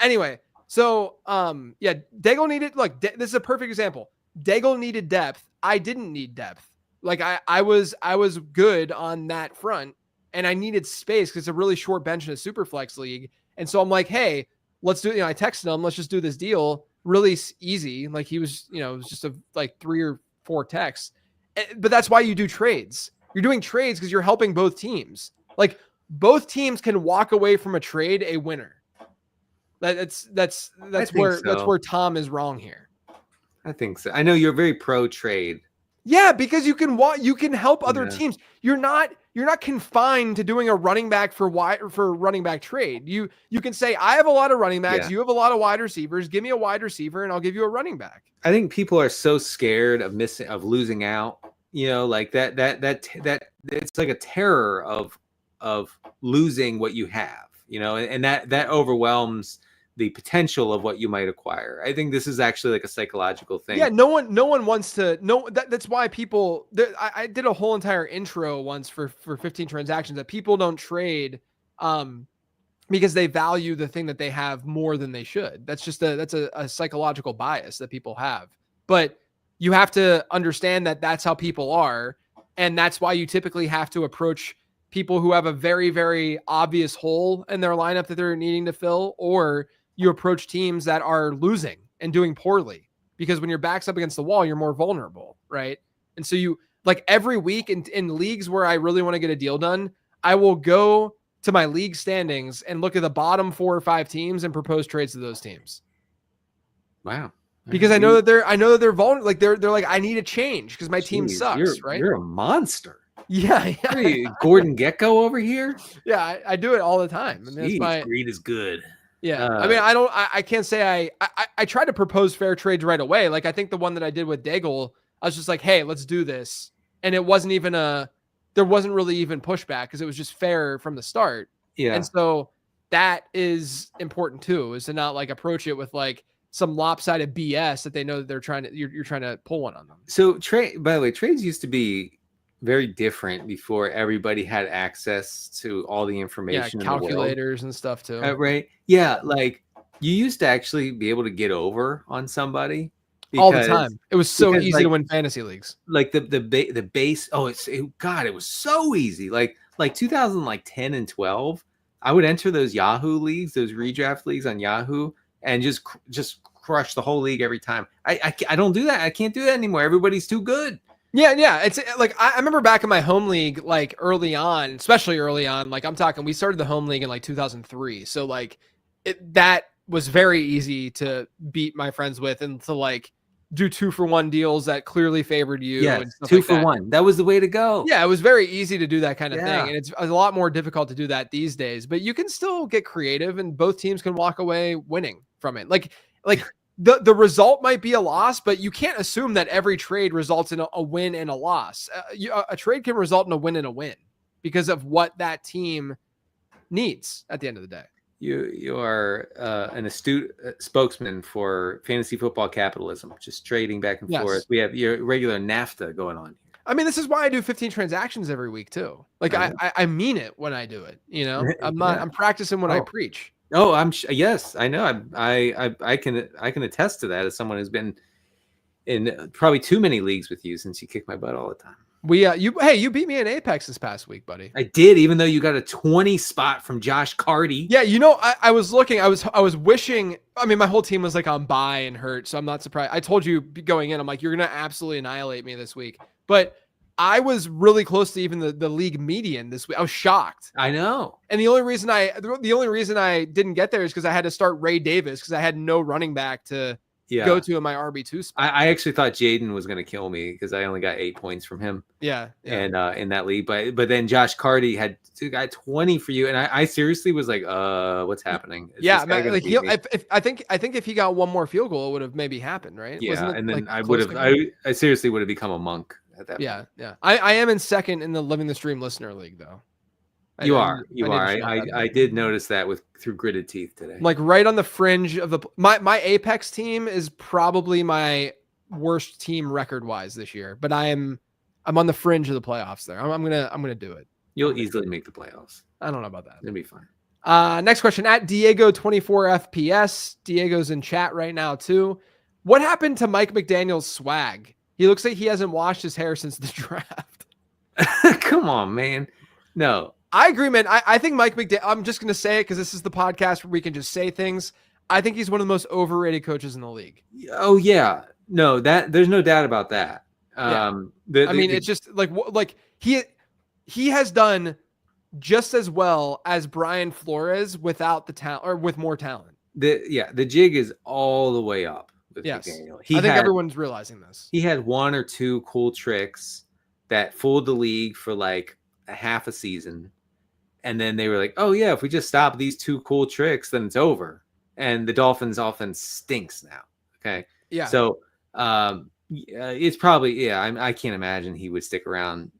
Anyway, so Daigle needed this is a perfect example. Daigle needed depth. I didn't need depth. Like I was good on that front, and I needed space because it's a really short bench in a super flex league. And so I'm like, hey, let's do it. I texted him, let's just do this deal. Really easy. Like he was, it was just 3 or 4 texts. But that's why you do trades. You're doing trades because you're helping both teams. Like both teams can walk away from a trade a winner. That's where Tom is wrong here. I think so. I know you're very pro trade. Yeah, because you can help other teams. You're not confined to doing a running back for running back trade. You can say, I have a lot of running backs. Yeah. You have a lot of wide receivers. Give me a wide receiver and I'll give you a running back. I think people are so scared of losing out. Like that it's like a terror of losing what you have. And that overwhelms the potential of what you might acquire. I think this is actually like a psychological thing. Yeah, no one wants to know that's why people I did a whole entire intro once for 15 transactions that people don't trade because they value the thing that they have more than they should. That's just a psychological bias that people have. But you have to understand that that's how people are, and that's why you typically have to approach people who have a very, very obvious hole in their lineup that they're needing to fill, or you approach teams that are losing and doing poorly, because when your back's up against the wall, you're more vulnerable, right? And so you like every week in leagues where I really want to get a deal done, I will go to my league standings and look at the bottom 4 or 5 teams and propose trades to those teams. Wow. Because I know that they're vulnerable. Like they're like, I need a change because my team sucks, right? You're a monster. Yeah. Gordon Gecko over here. Yeah, I do it all the time. And that's greed is good. Yeah. I mean, I can't say I try to propose fair trades right away. Like I think the one that I did with Daigle, I was just like, hey, let's do this. And it wasn't even there wasn't really even pushback because it was just fair from the start. Yeah. And so that is important too, is to not like approach it with like some lopsided BS that they know that you're trying to pull one on them. So by the way, trades used to be very different before everybody had access to all the information. Yeah, calculators and stuff too. Right. Yeah. Like you used to actually be able to get over on somebody all the time. It was so easy to win fantasy leagues. Like the base. Oh, it was so easy. Like 2010 and 12, I would enter those Yahoo leagues, those redraft leagues on Yahoo, and just crush the whole league every time. I don't do that. I can't do that anymore. Everybody's too good. Yeah. It's like I remember back in my home league, like early on, especially early on. Like I'm talking, we started the home league in like 2003. So like that was very easy to beat my friends with and to like do 2-for-1 deals that clearly favored you. Yeah, and 2-for-1. That was the way to go. Yeah, it was very easy to do that kind of thing. And it's a lot more difficult to do that these days, but you can still get creative and both teams can walk away winning from it. Like the result might be a loss, but you can't assume that every trade results in a win and a loss. A trade can result in a win and a win because of what that team needs at the end of the day. You are an astute spokesman for fantasy football capitalism, just trading back and forth. We have your regular NAFTA going on here. I mean, this is why I do 15 transactions every week too. Like I mean it when I do it. You know, I'm practicing what I preach. Oh, yes, I know. I can attest to that as someone who's been in probably too many leagues with you since you kick my butt all the time. You beat me in Apex this past week, buddy. I did, even though you got a 20 spot from Josh Carty. Yeah, you know, I was looking, I was wishing, I mean, my whole team was like on bye and hurt, so I'm not surprised. I told you going in, I'm like, you're going to absolutely annihilate me this week. But I was really close to even the league median this week. I was shocked. I know. And the only reason I didn't get there is because I had to start Ray Davis because I had no running back to go to in my RB2 spot. I actually thought Jaden was going to kill me because I only got 8 points from him. Yeah. And in that league, but then Josh Carty got 20 for you, and I seriously was like, what's happening? I think if he got one more field goal, it would have maybe happened, right? Yeah, and then I seriously would have become a monk at that point. Yeah. I am in second in the Living the Stream listener league though. You are. I did notice that through gritted teeth today. Like right on the fringe of my Apex team is probably my worst team record wise this year, but I'm on the fringe of the playoffs there. I'm gonna do it. You'll easily make the playoffs. I don't know about that. It'll be fine. Next question at Diego24FPS. Diego's in chat right now too. What happened to Mike McDaniel's swag? He looks like he hasn't washed his hair since the draft. Come on, man. No. I agree, man. I think Mike McDaniel, I'm just going to say it because this is the podcast where we can just say things. I think he's one of the most overrated coaches in the league. Oh, yeah. No, there's no doubt about that. It's just like he has done just as well as Brian Flores without the talent or with more talent. The jig is all the way up with McDaniel. I think everyone's realizing this. He had 1 or 2 cool tricks that fooled the league for like a half a season. And then they were like, oh, yeah, if we just stop these 2 cool tricks, then it's over. And the Dolphins' offense stinks now. Okay. Yeah. So it's probably, I can't imagine he would stick around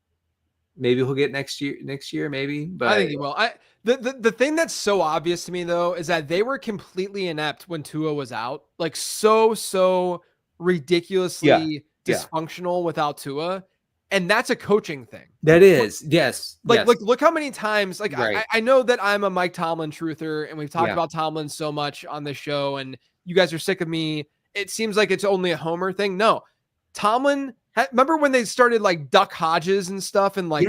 Maybe he'll get next year, maybe. But I think he will. The thing that's so obvious to me though is that they were completely inept when Tua was out, like so ridiculously dysfunctional without Tua, and that's a coaching thing. That is, yes. Look how many times. Like right. I know that I'm a Mike Tomlin truther, and we've talked about Tomlin so much on this show, and you guys are sick of me. It seems like it's only a homer thing. No, Tomlin. Remember when they started like Duck Hodges and stuff, and like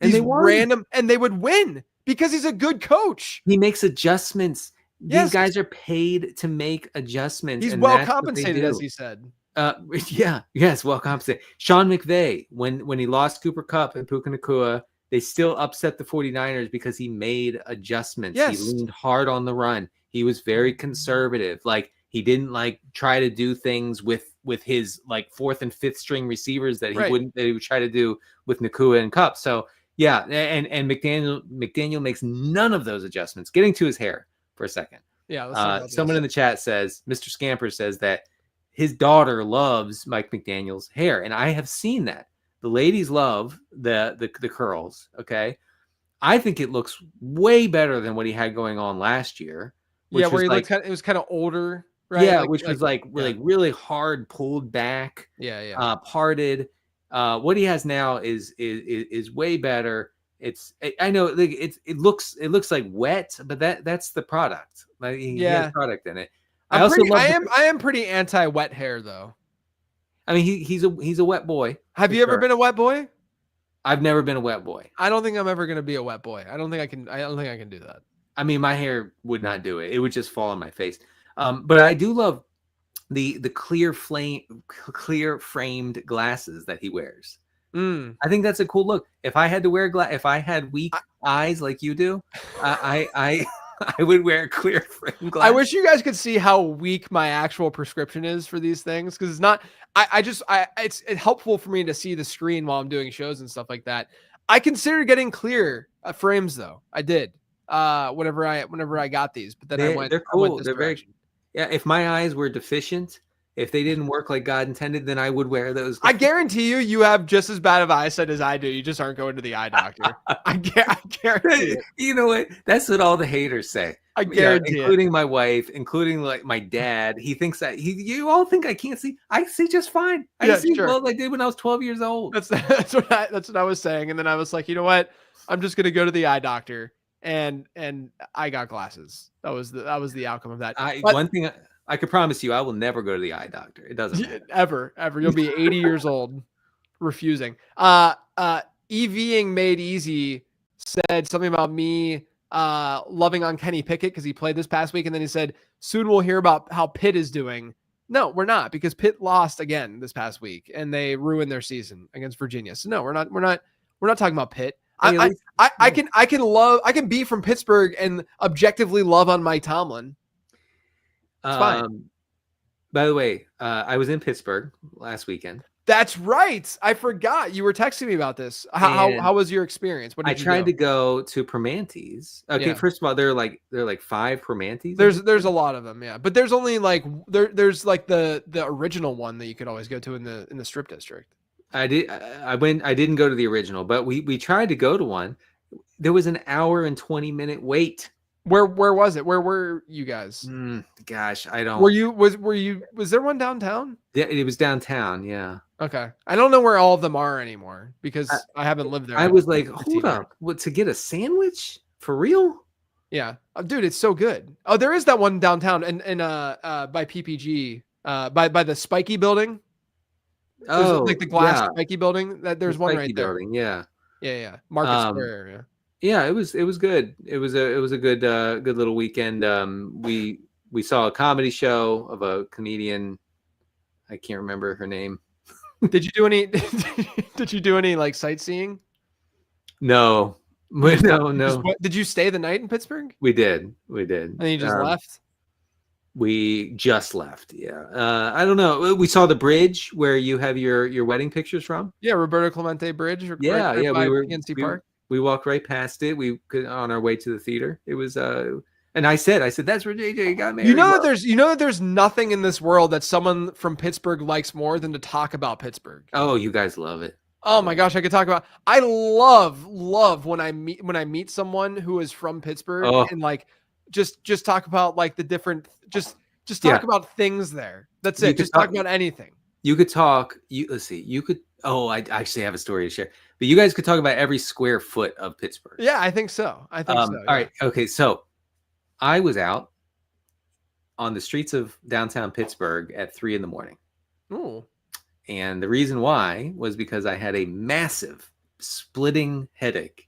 these random, and they would win because he's a good coach. He makes adjustments. These guys are paid to make adjustments. He's well compensated, as he said. Well compensated. Sean McVay, when he lost Cooper Kupp and Puka Nacua, they still upset the 49ers because he made adjustments. Yes. He leaned hard on the run. He was very conservative. Like, he didn't like try to do things with his like fourth and fifth string receivers that he would try to do with Nacua and Kupp. So and McDaniel makes none of those adjustments. Getting to his hair for a second. Yeah. Someone in the chat says, Mr. Scamper says that his daughter loves Mike McDaniel's hair, and I have seen that. The ladies love the curls. Okay, I think it looks way better than what he had going on last year. Where he looked it was kind of older. Right? Yeah, which was really hard, pulled back. Parted. What he has now is way better. I know it looks like wet, but that's the product. Like, he has product in it. I am pretty anti wet hair though. I mean, he's a wet boy. Have you ever been a wet boy? I've never been a wet boy. I don't think I'm ever gonna be a wet boy. I don't think I can do that. I mean, my hair would not do it. It would just fall on my face. But I do love the clear framed glasses that he wears. I think that's a cool look. If I had to wear if I had weak eyes like you do, I would wear clear frame glasses. I wish you guys could see how weak my actual prescription is for these things, because it's not. It's helpful for me to see the screen while I'm doing shows and stuff like that. I considered getting clear frames though. I did. Whenever I got these, but then they're cool. They're very. Yeah, if my eyes were deficient, if they didn't work like God intended, then I would wear those. I guarantee you have just as bad of eyesight as I do. You just aren't going to the eye doctor. I guarantee it. You know what? That's what all the haters say. I guarantee including my wife, including like my dad. He thinks that you all think I can't see. I see just fine. I see as well as I did when I was 12 years old. That's what I was saying. And then I was like, you know what? I'm just gonna go to the eye doctor. And I got glasses. That was the outcome of that. One thing I could promise you, I will never go to the eye doctor. It doesn't matter. Ever. You'll be 80 years old refusing. EVing Made Easy said something about me loving on Kenny Pickett because he played this past week, and then he said soon we'll hear about how Pitt is doing. No, we're not, because Pitt lost again this past week and they ruined their season against Virginia. So no, we're not talking about Pitt. I can be from Pittsburgh and objectively love on Mike Tomlin. It's fine. By the way, I was in Pittsburgh last weekend. That's right. I forgot you were texting me about this. How was your experience? I tried to go to Primanti's. Okay, first of all, there are like 5 Primanti's. There's a lot of them, yeah. But there's only like there's like the original one that you could always go to in the Strip District. I didn't go to the original, but we tried to go to one. There was an hour and 20-minute wait. Where was it? Where were you guys? Gosh, I don't. Was there one downtown? Yeah, it was downtown. Yeah. Okay. I don't know where all of them are anymore because I haven't lived there. I was like, hold up. What, to get a sandwich? For real? Yeah. Dude, it's so good. Oh, there is that one downtown and by PPG, by the Spiky building. There's like the glass Spiky building. There's one right there. Building, yeah. Market Square area. Yeah, it was good. It was a good little weekend. We saw a comedy show of a comedian. I can't remember her name. Did you do any like sightseeing? No. No. Did you stay the night in Pittsburgh? We did. And you just left? We just left. Yeah. I don't know. We saw the bridge where you have your wedding pictures from. Yeah, Roberto Clemente Bridge. Yeah. We were PNC Park. We walked right past it. We could on our way to the theater. It was and I said that's where JJ got married. There's nothing in this world that someone from Pittsburgh likes more than to talk about Pittsburgh. Oh, you guys love it. Oh my gosh, I could talk about. I love when I meet someone who is from Pittsburgh and like just talk about like the different just talk about things there. That's it. Just talk about anything. You could talk. Let's see. You could. Oh, I actually have a story to share. But you guys could talk about every square foot of Pittsburgh. Yeah, I think so. I think so. Yeah. All right. Okay. So I was out on the streets of downtown Pittsburgh at 3 a.m. Ooh. And the reason why was because I had a massive splitting headache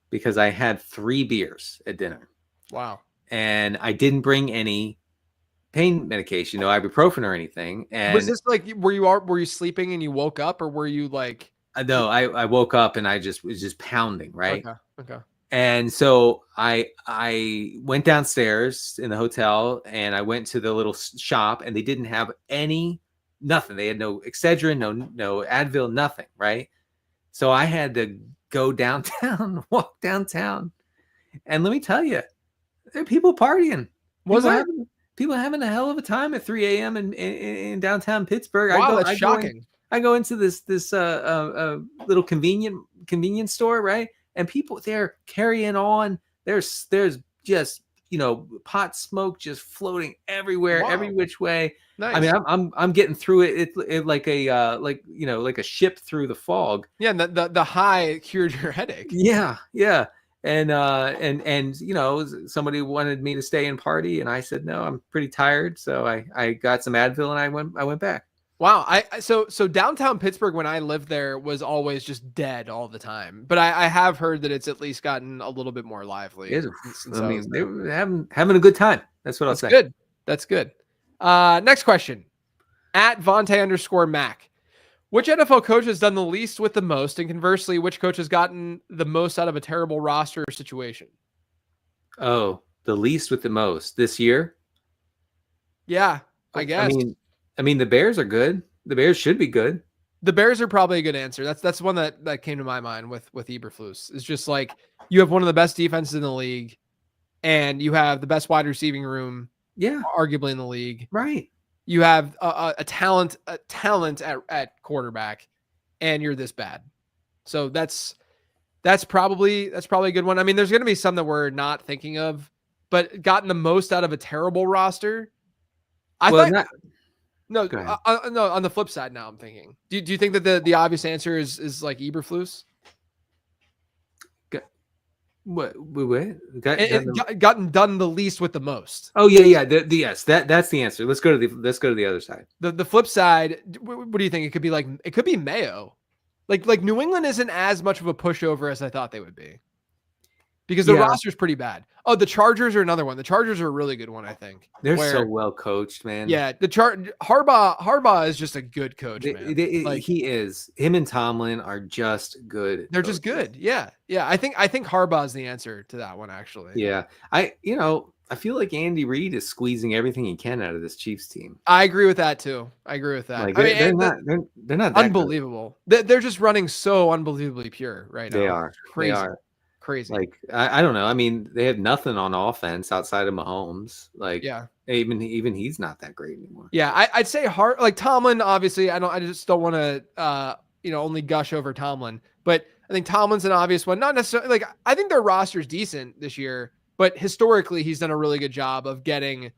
because I had 3 beers at dinner. Wow. And I didn't bring any pain medication, no ibuprofen or anything. And was this like were you sleeping and you woke up, or were you like? No, I woke up and I was just pounding, right? Okay. And so I went downstairs in the hotel and I went to the little shop and they didn't have nothing. They had no Excedrin, no Advil, nothing, right? So I had to go downtown, walk downtown, and let me tell you, there are people partying. People having a hell of a time at 3 a.m. in downtown Pittsburgh. Wow, that's shocking. I go into this little convenience store, right? And people there carrying on. There's just pot smoke just floating everywhere, every which way. Nice. I mean, I'm getting through it like a ship through the fog. Yeah, and the high cured your headache. Yeah. And somebody wanted me to stay and party, and I said no, I'm pretty tired. So I got some Advil and I went back. Wow. So downtown Pittsburgh when I lived there was always just dead all the time. But I have heard that it's at least gotten a little bit more lively. They were having a good time. That's what I'll say. Good. That's good. Next question. At Vontae_Mac. Which NFL coach has done the least with the most? And conversely, which coach has gotten the most out of a terrible roster situation? Oh, the least with the most this year? Yeah, I guess. I mean, the Bears are good. The Bears should be good. The Bears are probably a good answer. That's one that came to my mind with Eberflus. It's just like you have one of the best defenses in the league, and you have the best wide receiving room, arguably in the league. Right. You have a talent at quarterback, and you're this bad. So that's probably a good one. I mean, there's going to be some that we're not thinking of, but gotten the most out of a terrible roster. No, on the flip side, now I'm thinking. Do you think that the obvious answer is like Eberflus? What? Gotten done the least with the most. Oh yeah. Yes, that's the answer. Let's go to the other side. The flip side. What do you think? It could be Mayo. Like New England isn't as much of a pushover as I thought they would be. Because the roster's pretty bad. Oh, the Chargers are another one. The Chargers are a really good one, I think. They're so well coached, man. Yeah, Harbaugh is just a good coach, man. He is. Him and Tomlin are just good. They're just good. Yeah. I think Harbaugh is the answer to that one, actually. Yeah. I feel like Andy Reid is squeezing everything he can out of this Chiefs team. I agree with that too. Like, they're not that unbelievable. They're just running so unbelievably pure right now. They are. Crazy. They are. Crazy. Like I don't know. I mean, they have nothing on offense outside of Mahomes. Like, even he's not that great anymore. Yeah, I'd say Tomlin. Obviously, I just don't want to only gush over Tomlin, but I think Tomlin's an obvious one. Not necessarily like I think their roster's decent this year, but historically he's done a really good job of getting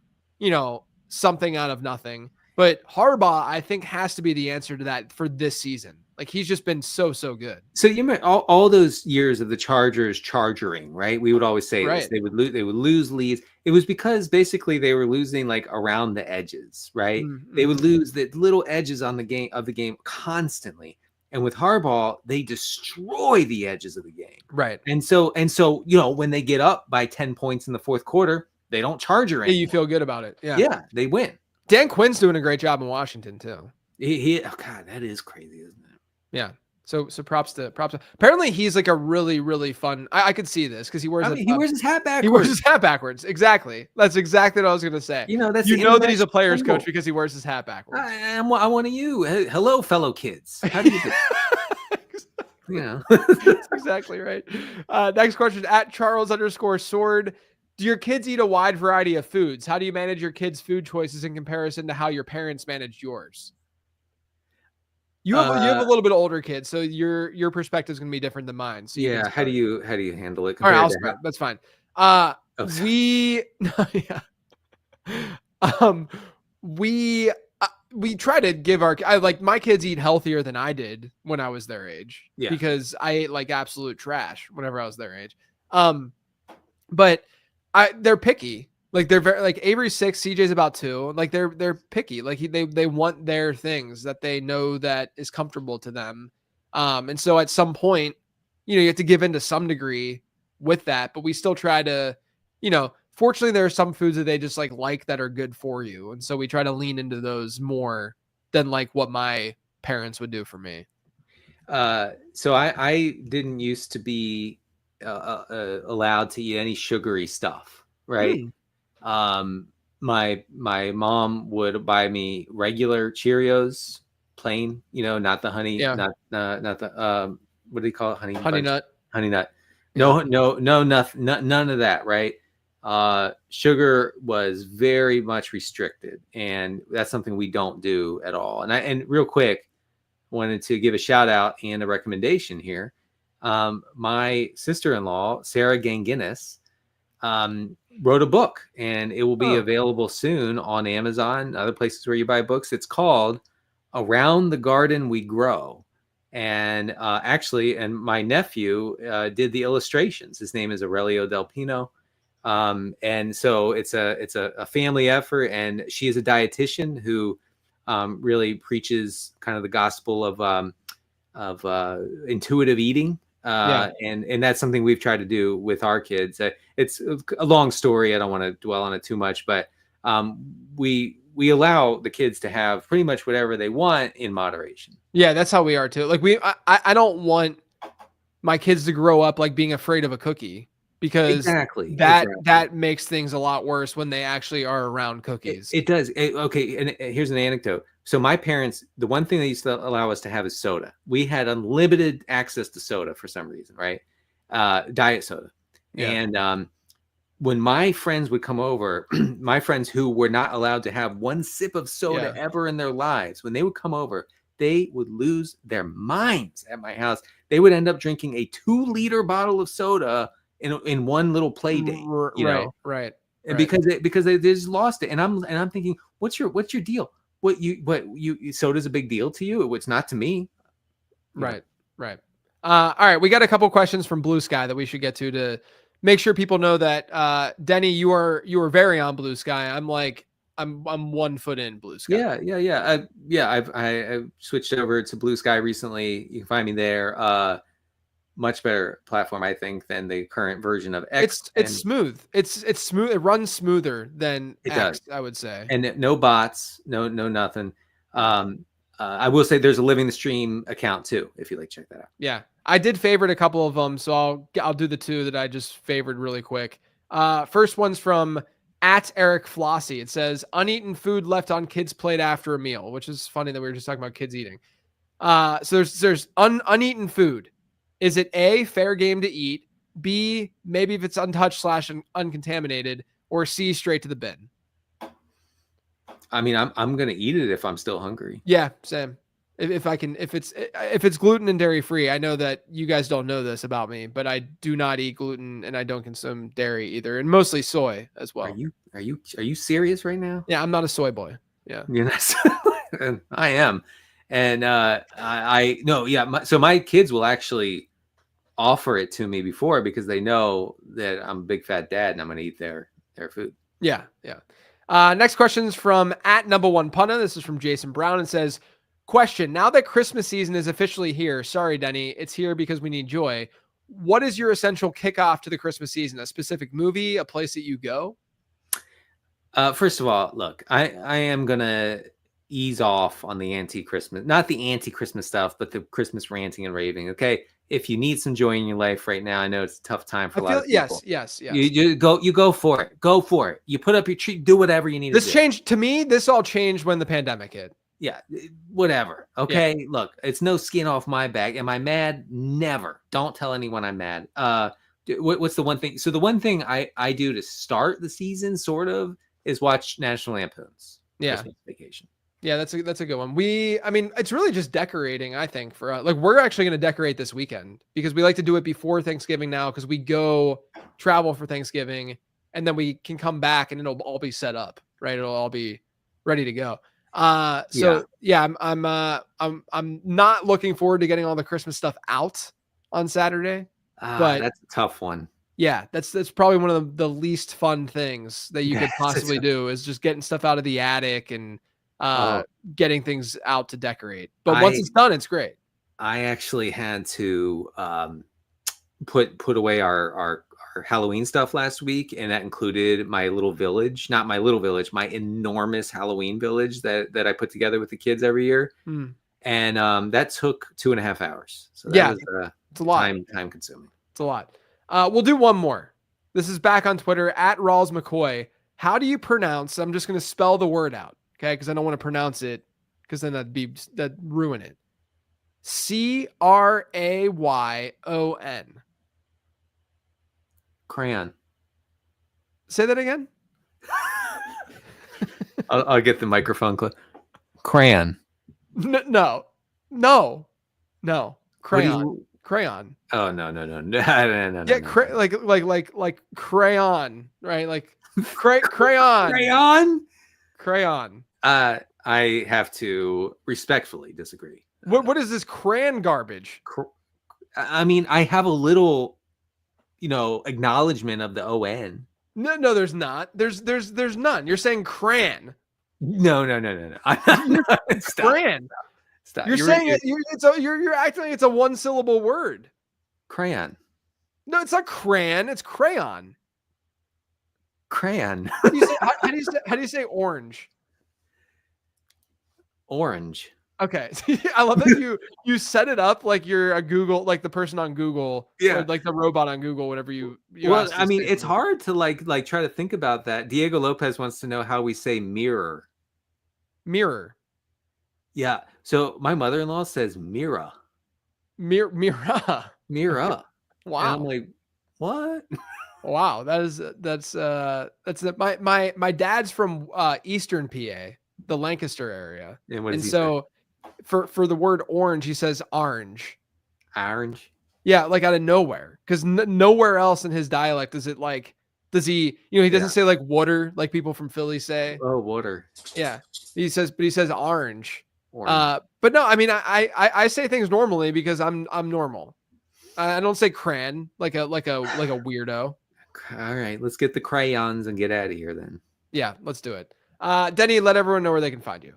something out of nothing. But Harbaugh, I think, has to be the answer to that for this season. Like, he's just been so good. So you remember all those years of the Chargers chargering, right? We would always say this. They would lose leads. It was because basically they were losing like around the edges, right? Mm-hmm. They would lose the little edges on the game constantly. And with Harbaugh, they destroy the edges of the game. Right. And so when they get up by 10 points in the fourth quarter, they don't charger anymore. Yeah, you feel good about it. Yeah. Yeah, they win. Dan Quinn's doing a great job in Washington too. Oh God, that is crazy, isn't it? Yeah. So props to. Apparently, he's like a really, really fun. I could see this because he wears his hat backwards. He wears his hat backwards. Exactly. That's exactly what I was going to say. That he's a player's coach because he wears his hat backwards. I want to you. Hello, fellow kids. How do you do? That's exactly right. Next question at Charles_Sword. Do your kids eat a wide variety of foods? How do you manage your kids' food choices in comparison to how your parents managed yours? You have a little bit older kids, so your perspective is going to be different than mine. So you yeah, can how do you handle it? all right, Compared I'll to start. That's fine. sorry. We yeah. We we try to give like my kids eat healthier than I did when I was their age because I ate like absolute trash whenever I was their age. But they're picky. Like they're very like Avery's 6, CJ's about 2. Like they're picky. Like they want their things that they know that is comfortable to them. And so at some point, you have to give in to some degree with that, but we still try to, fortunately there are some foods that they just like that are good for you. And so we try to lean into those more than like what my parents would do for me. So I didn't used to be allowed to eat any sugary stuff, right? My mom would buy me regular Cheerios, plain, not the honey, not the what do you call it, honey nut, no, nothing, none of that, right? Sugar was very much restricted, and that's something we don't do at all. And real quick, wanted to give a shout out and a recommendation here. My sister-in-law, Sarah Ganginis, wrote a book, and it will be available soon on Amazon, other places where you buy books. It's called Around the Garden We Grow. And actually, my nephew did the illustrations. His name is Aurelio Del Pino. And so it's a family effort, and she is a dietitian who really preaches kind of the gospel of intuitive eating. And that's something we've tried to do with our kids. It's a long story. I don't want to dwell on it too much, but we allow the kids to have pretty much whatever they want in moderation. Yeah, that's how we are too. Like I don't want my kids to grow up like being afraid of a cookie, because that makes things a lot worse when they actually are around cookies. It does. Okay, and here's an anecdote. So my parents, the one thing they used to allow us to have is soda. We had unlimited access to soda for some reason, right? Diet soda. Yeah. And when my friends would come over, my friends who were not allowed to have one sip of soda ever in their lives, when they would come over, they would lose their minds at my house. They would end up drinking a 2-liter bottle of soda in one little play date, right. And because they just lost it. And I'm thinking, what's your deal? What you soda's a big deal to you? It's not to me. Right. All right. We got a couple questions from Blue Sky that we should get to make sure people know that Denny, you are very on Blue Sky. I'm 1 foot in Blue Sky. Yeah. I've switched over to Blue Sky recently. You can find me there. Much better platform, I think, than the current version of X. It's smooth. It's smooth. It runs smoother than X, I would say. And no bots, no nothing. I will say there's a Living the Stream account too, if you'd like to check that out. Yeah, I did favorite a couple of them, so I'll do the 2 that I just favored really quick. First one's from @Eric Flossie. It says uneaten food left on kids' plate after a meal, which is funny that we were just talking about kids eating. So there's uneaten food. Is it A, fair game to eat, B, maybe if it's untouched / uncontaminated, or C, straight to the bin? I mean, I'm gonna eat it if I'm still hungry. Yeah, same. If it's gluten and dairy free. I know that you guys don't know this about me, but I do not eat gluten and I don't consume dairy either, and mostly soy as well. Are you serious right now? Yeah, I'm not a soy boy. Yeah, I am, and so my kids will actually offer it to me before, because they know that I'm a big fat dad and I'm going to eat their food. Yeah. Next question is from @number1punna. This is from Jason Brown and says, question, now that Christmas season is officially here, sorry, Denny, it's here because we need joy. What is your essential kickoff to the Christmas season? A specific movie, a place that you go? First of all, look, I am going to ease off on the anti-Christmas, not the anti-Christmas stuff, but the Christmas ranting and raving. Okay. If you need some joy in your life right now, I know it's a tough time for a lot of people. Yes. You go for it. Go for it. You put up your tree, do whatever you need to do. This changed to me. This all changed when the pandemic hit. Yeah. Whatever. Okay. Yeah. Look, it's no skin off my back. Am I mad? Never. Don't tell anyone I'm mad. What's the one thing? So the one thing I do to start the season sort of is watch National Lampoon's Christmas Vacation. Yeah, that's a good one. I mean, it's really just decorating, I think, for like we're actually going to decorate this weekend because we like to do it before Thanksgiving now because we go travel for Thanksgiving and then we can come back and it'll all be set up, right? It'll all be ready to go. So I'm not looking forward to getting all the Christmas stuff out on Saturday, but that's a tough one. Yeah, that's probably one of the least fun things that you could possibly do is just getting stuff out of the attic and getting things out to decorate. But once it's done, it's great. I actually had to put away our Halloween stuff last week, and that included my little village, not my little village, my enormous Halloween village that I put together with the kids every year. And that took 2.5 hours. So that was it's a lot. Time consuming. It's a lot. We'll do one more. This is back on Twitter at Rawls McCoy. How do you pronounce? I'm just going to spell the word out. Okay. Cause I don't want to pronounce it because then that'd ruin it. Crayon. Crayon. Say that again. I'll get the microphone clip. Crayon. No. Crayon. Crayon. Oh no. Yeah, like crayon, right? Like crayon. Crayon. I have to respectfully disagree. What is this crayon garbage? I mean, I have a little, acknowledgement of the ON. No, there's not. There's none. You're saying crayon. No. Stop. Crayon. Stop. You're saying you're acting like it's a one syllable word. Crayon. No, it's not crayon. It's crayon. Crayon. How do you say orange? Orange. Okay. I love that you set it up like you're a Google, like the person on Google, or like the robot on Google, whatever you well, I mean, it's hard to like try to think about that. Diego Lopez wants to know how we say mirror. Mirror. Yeah. So my mother-in-law says Mira. Mira. Mira. Wow. And I'm like, what? Wow. That's my dad's from Eastern PA, the Lancaster area. And so for the word orange, he says orange. Orange. Yeah. Like out of nowhere. Cause nowhere else in his dialect is it like, does he, he doesn't say like water, like people from Philly say. Oh, water. Yeah. He says orange. But no, I mean, I say things normally because I'm normal. I don't say crayon like a weirdo. All right, let's get the crayons and get out of here then. Yeah, let's do it. Denny, let everyone know where they can find you.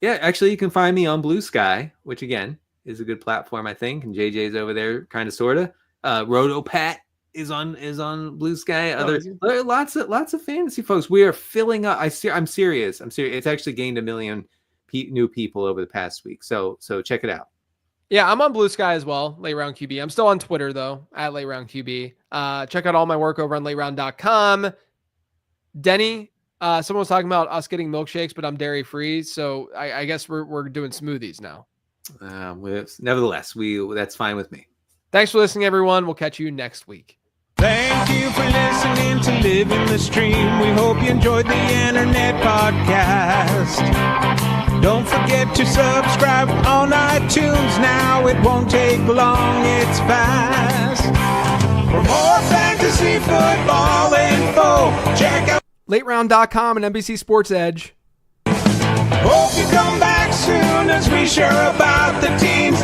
Yeah, actually, you can find me on Blue Sky, which again is a good platform, I think. And JJ's over there, kind of, sorta. Rotopat is on Blue Sky. Lots of fantasy folks. We are filling up. I'm serious. It's actually gained 1 million new people over the past week. So check it out. Yeah, I'm on Blue Sky as well, Late Round QB. I'm still on Twitter though, at Late Round QB. Check out all my work over on lateround.com. Denny, someone was talking about us getting milkshakes, but I'm dairy free, so I guess we're doing smoothies now. Nevertheless, that's fine with me. Thanks for listening, everyone. We'll catch you next week. Thank you for listening to Live in the Stream. We hope you enjoyed the internet podcast. Don't forget to subscribe on iTunes now. It won't take long, it's fast. For more fantasy football info, check out LateRound.com and NBC Sports Edge. Hope you come back soon as we share about the teams